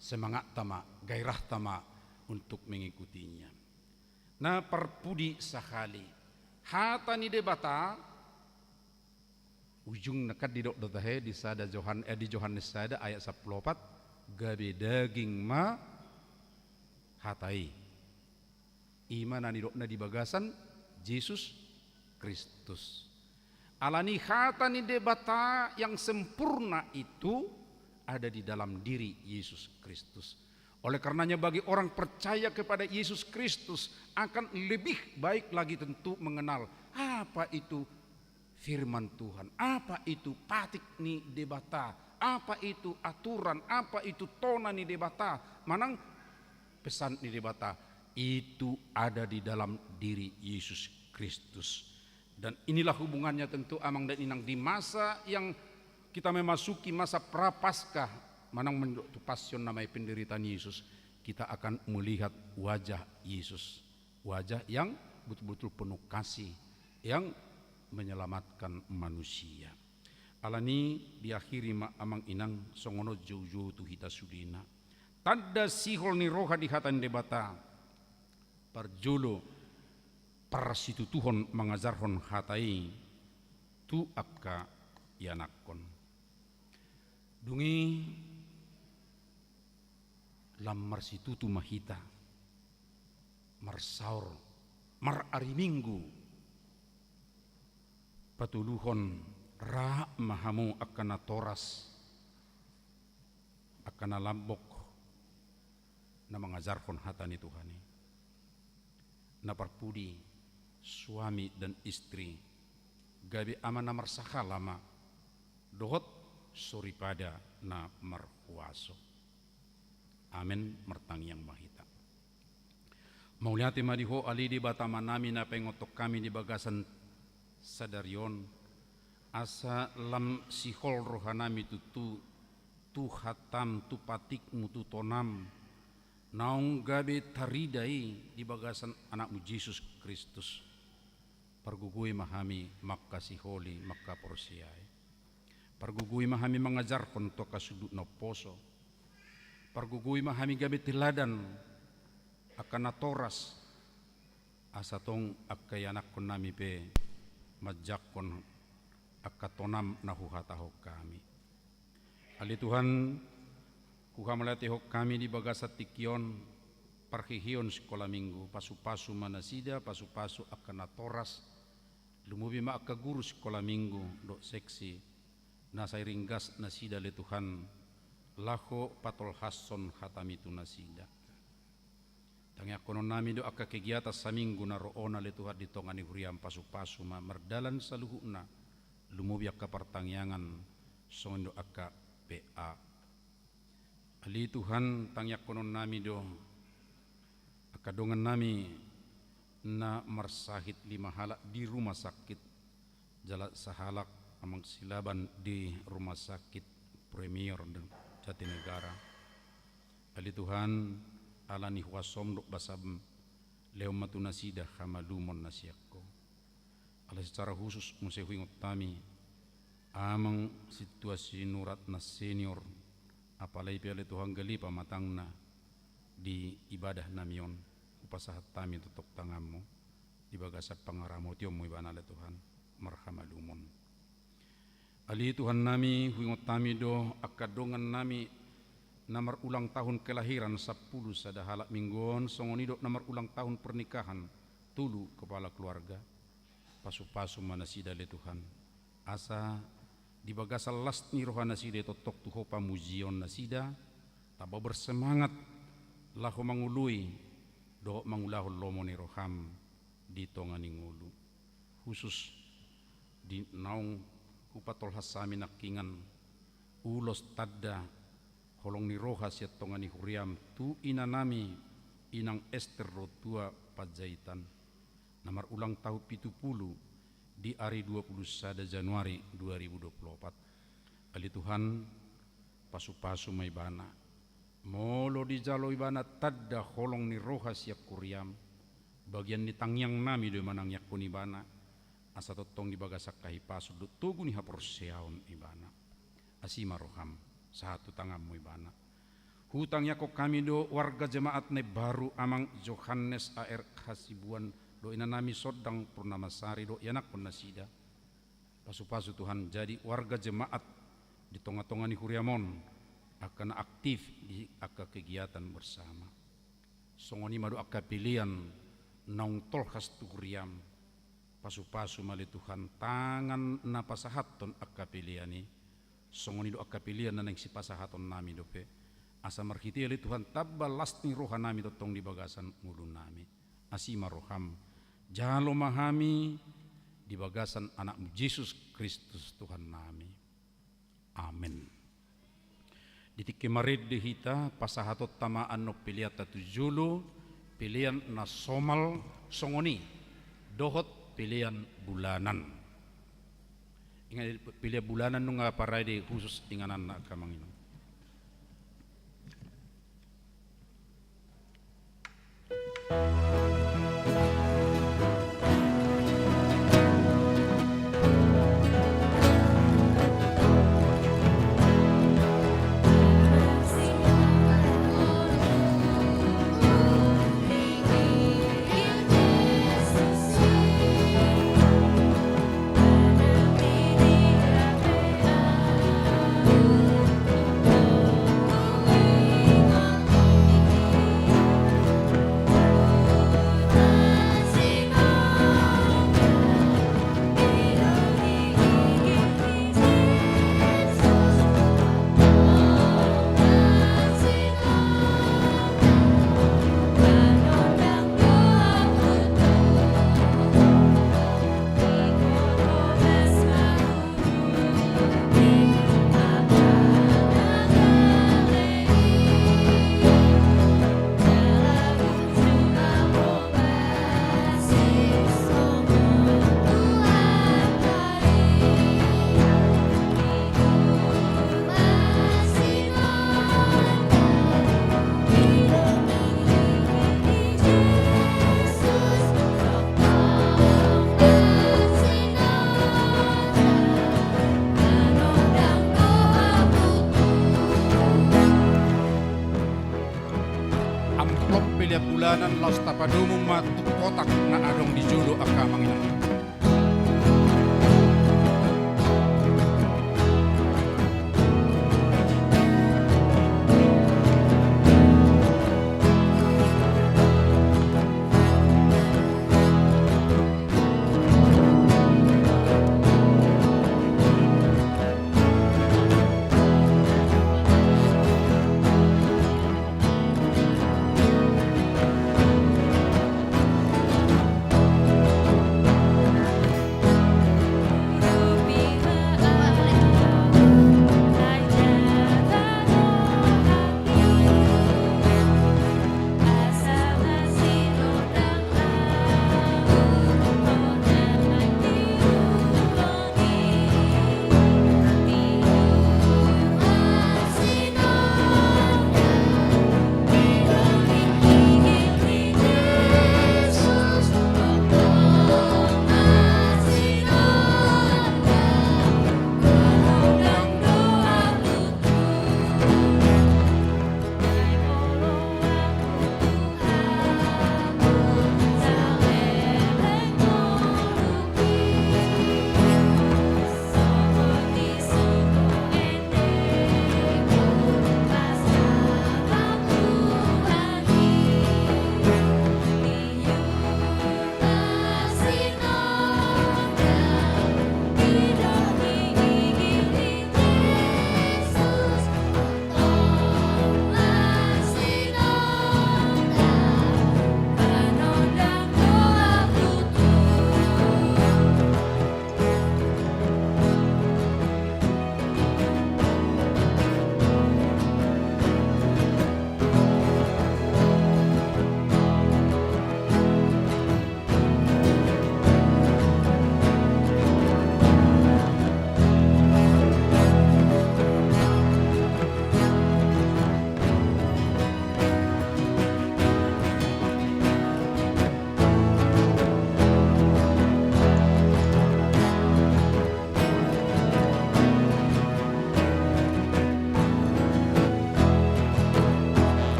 [SPEAKER 4] semangat tama, gairah tama untuk mengikutinya. Nah perpudi sahali. Hatani debata ujung nekat di dok dotahe di sada di Yohanes sada ayat 14 gabe daging ma hatai iman ani dokna di bagasan Yesus Kristus alani hatani debata yang sempurna itu ada di dalam diri Yesus Kristus. Oleh karenanya bagi orang percaya kepada Yesus Kristus akan lebih baik lagi tentu mengenal apa itu firman Tuhan, apa itu patik ni debata, apa itu aturan, apa itu tona ni debata, manang pesan ni debata. itu ada di dalam diri Yesus Kristus. Dan inilah hubungannya tentu amang dan inang di masa yang kita memasuki masa prapaskah, manang menurut pasion namanya penderitaan Yesus, kita akan melihat wajah Yesus, wajah yang betul-betul penuh kasih, yang menyelamatkan manusia. Alani diakhiri amang inang songono jauh-jauh tu hita sudina. Tanda sihol ni roha di hatan debata parjolo parasitu Tuhon mengajarhon hatai tu akka yanakon. Dungi lam marsitu tu mahita marsaur mar ari minggu patuluhon ra mahamu akana toras akana lambok na mengajarhon hatani Tuhani na parpudi suami dan istri gabi ama na marsahalama dohot soripada na marhuaso. Amin mertang yang mahita. Mauliati madiho ali di batama nami na pengotok kami di bagasan sadarion asa lam sihol rohanami tu hatam tu patikmu tu tonam naung gabe taridai di bagasan anakmu Yesus Kristus pargugui mahami makka siholi makka porsiai pargugui mahami mengajarkan to kasudut no poso pargugui mahami gabe teladan akan toras asa tong akayanakon nami pe majakon akatonam nahuhataho kami. Ali Tuhan kuha melatih kami di bagasat tikion parhihion sekolah minggu pasu-pasu manasida pasu-pasu akan toras lumubi ma akka guru sekolah minggu do seksi nasai ringgas nasida le Tuhan laho patol hason hatamitu nasida. Tangi akonon nami do akka kegiatan saminggu na roona le Tuhan ditongani huriam pasu-pasu ma merdalan saluhuna lumubi akka pertangyangan sondo akka PA. Ali Tuhan tangyak konon nami do akka dongan nami na marsahit 5 halak di rumah sakit jala sahalak amang silaban di rumah sakit Premier dan Jatinegara. Ali Tuhan alani huasom dok basam leo matunasida hamalumon nasiakko. Ale secara khusus musehui ngutami amang situasi nurat na senior apalagi piala Tuhan gali pamatangna di ibadah namion upasahat tami tutok tangamu di bagasat pangaramu tiomu ibana le Tuhan marhamalumon. Ali Tuhan nami hui ngutami do akadongan nami namar ulang tahun kelahiran 10 sada halak mingguon songonido namar ulang tahun pernikahan tulu kepala keluarga pasu-pasu manasida le Tuhan asa di bagasal las ni rohana sida totok tuho pamujion nasida taba bersemangat lahu mangului do mangulahu lomo ni roham di tongani ngulu khusus di naung upatol hasami nakingan ulos tadda holong ni roha siat tongani huriam tu inanami inang Esther rotua pajaitan namar ulang tahun 70 di hari 21 Januari 2024. Ali Tuhan pasu-pasu maibana molo di jalo ibana tadda holong ni roha siap kuriam bagian ni tangyang nami do manang yakun ibana asa totong di bagasak kahi pasu do tugu ni haporseaon ibana asima roham satu tanganmu ibana hutang yako kami do warga jemaat ne baru amang Johannes AR Hasibuan do inanami sodang Purnamasari do yanak pun nasida pasu-pasu Tuhan jadi warga jemaat di tonga-tonga ni huriamon akan aktif di akka kegiatan bersama songoni madu akka pilihan naung tolhas tu huriam pasu-pasu mali Tuhan tangan na pasahaton akka piliani songoni do akka pilihan nanang si pasahaton nami do pe asa marhiti ali Tuhan tabbal lasting roha nami totong di bagasan ngulun nami asima roham jalo mahami di bagasan anakmu Yesus Kristus Tuhan nami. Amin. Di tiki marid di hita pasahatot tamaan no piliata tujulu pilihan nasional songoni dohot pilihan bulanan. Ingat pilihan bulanan nunga parai di khusus inganan nak kamang ini. Bulanan laus tapadumu matu kotak na adong di julu akamang ina.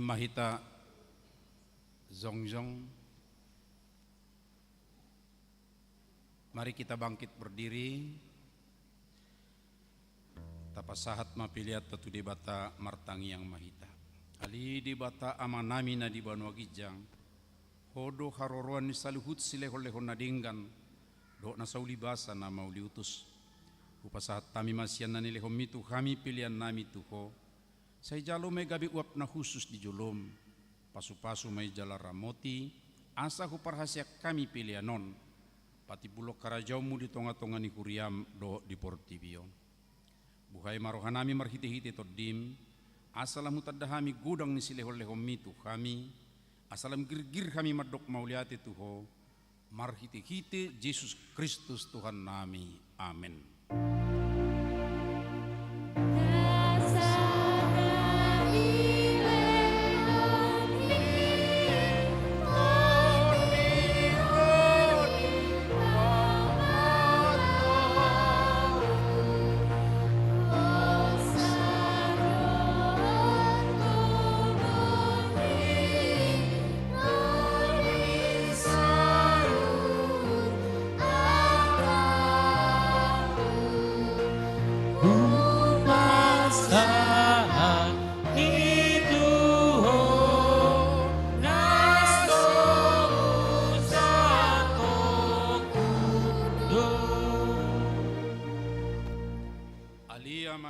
[SPEAKER 4] Mahita Zongjong Mari kita bangkit berdiri. Tapasahat mapiliat tatu debata martangi yang mahita. Ali debata amanami na di Banua Gijang. Hodo haroroan ni saluhut silehon-lehon nadinggan. Do na sauli basa na mauli utus. Upasahat tami masian na nilehom mitu kami pilihan nami tuho. Say jalo may gabi uap na khusus di jolom. Pasu-pasu may jala ramoti. Asa ko parhasyak kami pilihanon. Pati bulok karajaumu di tonga-tonga ni kuriam do di Portibio. Buhay marohanami marhiti-hiti todim. Asalam hutadahami gudang ni silehol-lehom mitu kami. Asalam gir-gir kami madok mauliati tuho. Marhiti-hiti Yesus Kristus Tuhan nami. Amin.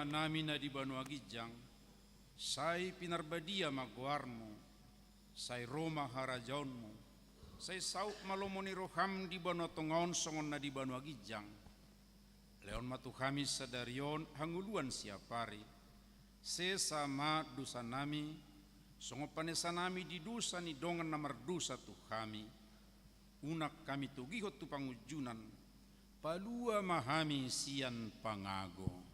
[SPEAKER 4] Nami na di Banua Gijang, say pinarbadia magwarmo, say Roma harajaonmo, say sauk malomoni roham di Banua Tongaon songon na di Banua Gijang, leon matu kami sadarion hanguluan siapari, se sama dusa nami, songo panesa nami di dusa ni dongan namar dusa tu kami, unak kami tugihot tu pangujunan, palua mahami sian pangago.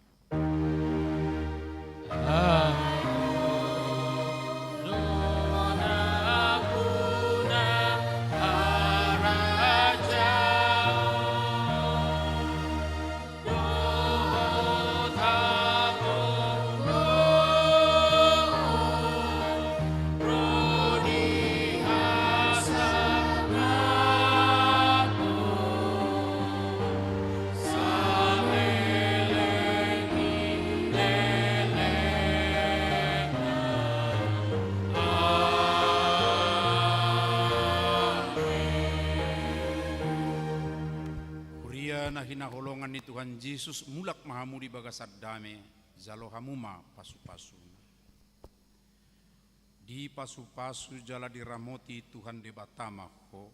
[SPEAKER 4] Hinaholongan ni Tuhan Yesus mulak mahamudi bagasad dame zalo hamuma pasu-pasu. Di pasu-pasu jala diramoti Tuhan de batama ho.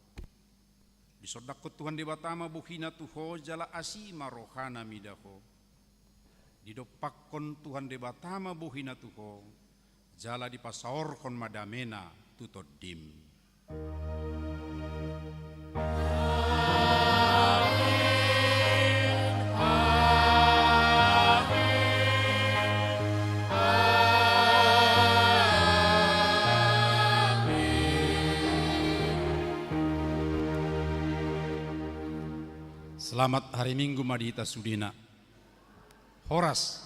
[SPEAKER 4] Di sodakot Tuhan de batama buhina tuho jala asima rohana midaho. Di dopakkon Tuhan de batama buhina tuho jala di pasaorkon madamena tutodim. Selamat hari Minggu Madita Sudina. Horas.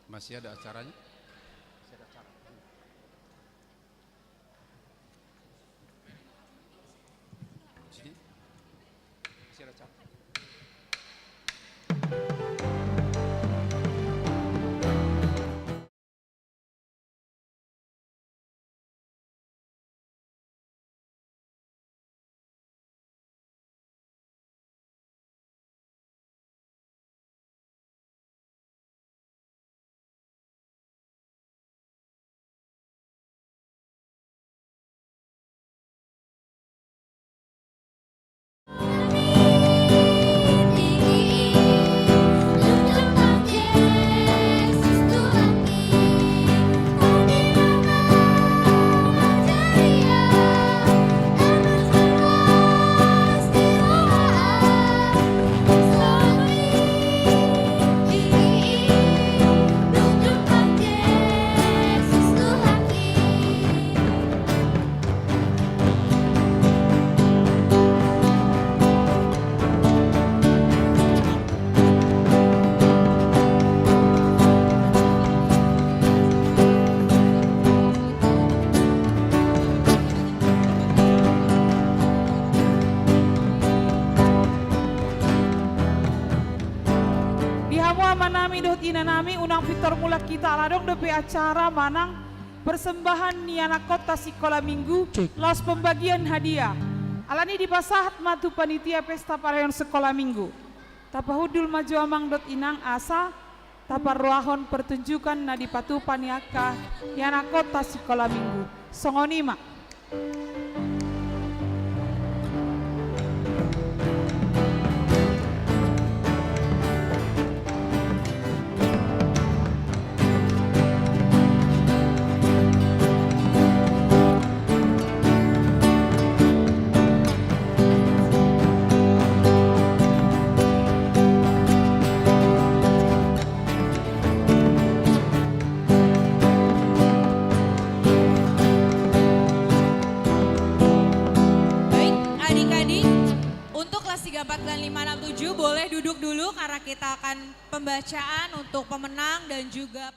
[SPEAKER 4] Masih ada acaranya? Masih ada acara. Sini. Masih ada acara.
[SPEAKER 10] nami unang Victor mula kita aladong depe acara manang persembahan niana kota sekolah minggu los pembagian hadiah. Alani di pasahat matu panitia pesta parayon sekolah minggu. Tapahudul maju amang dot inang asa taparruahon pertunjukan na di patu paniaka niana kota sekolah minggu. Songonima.
[SPEAKER 11] Kelas 34 dan 567 boleh duduk dulu karena kita akan pembacaan untuk pemenang dan juga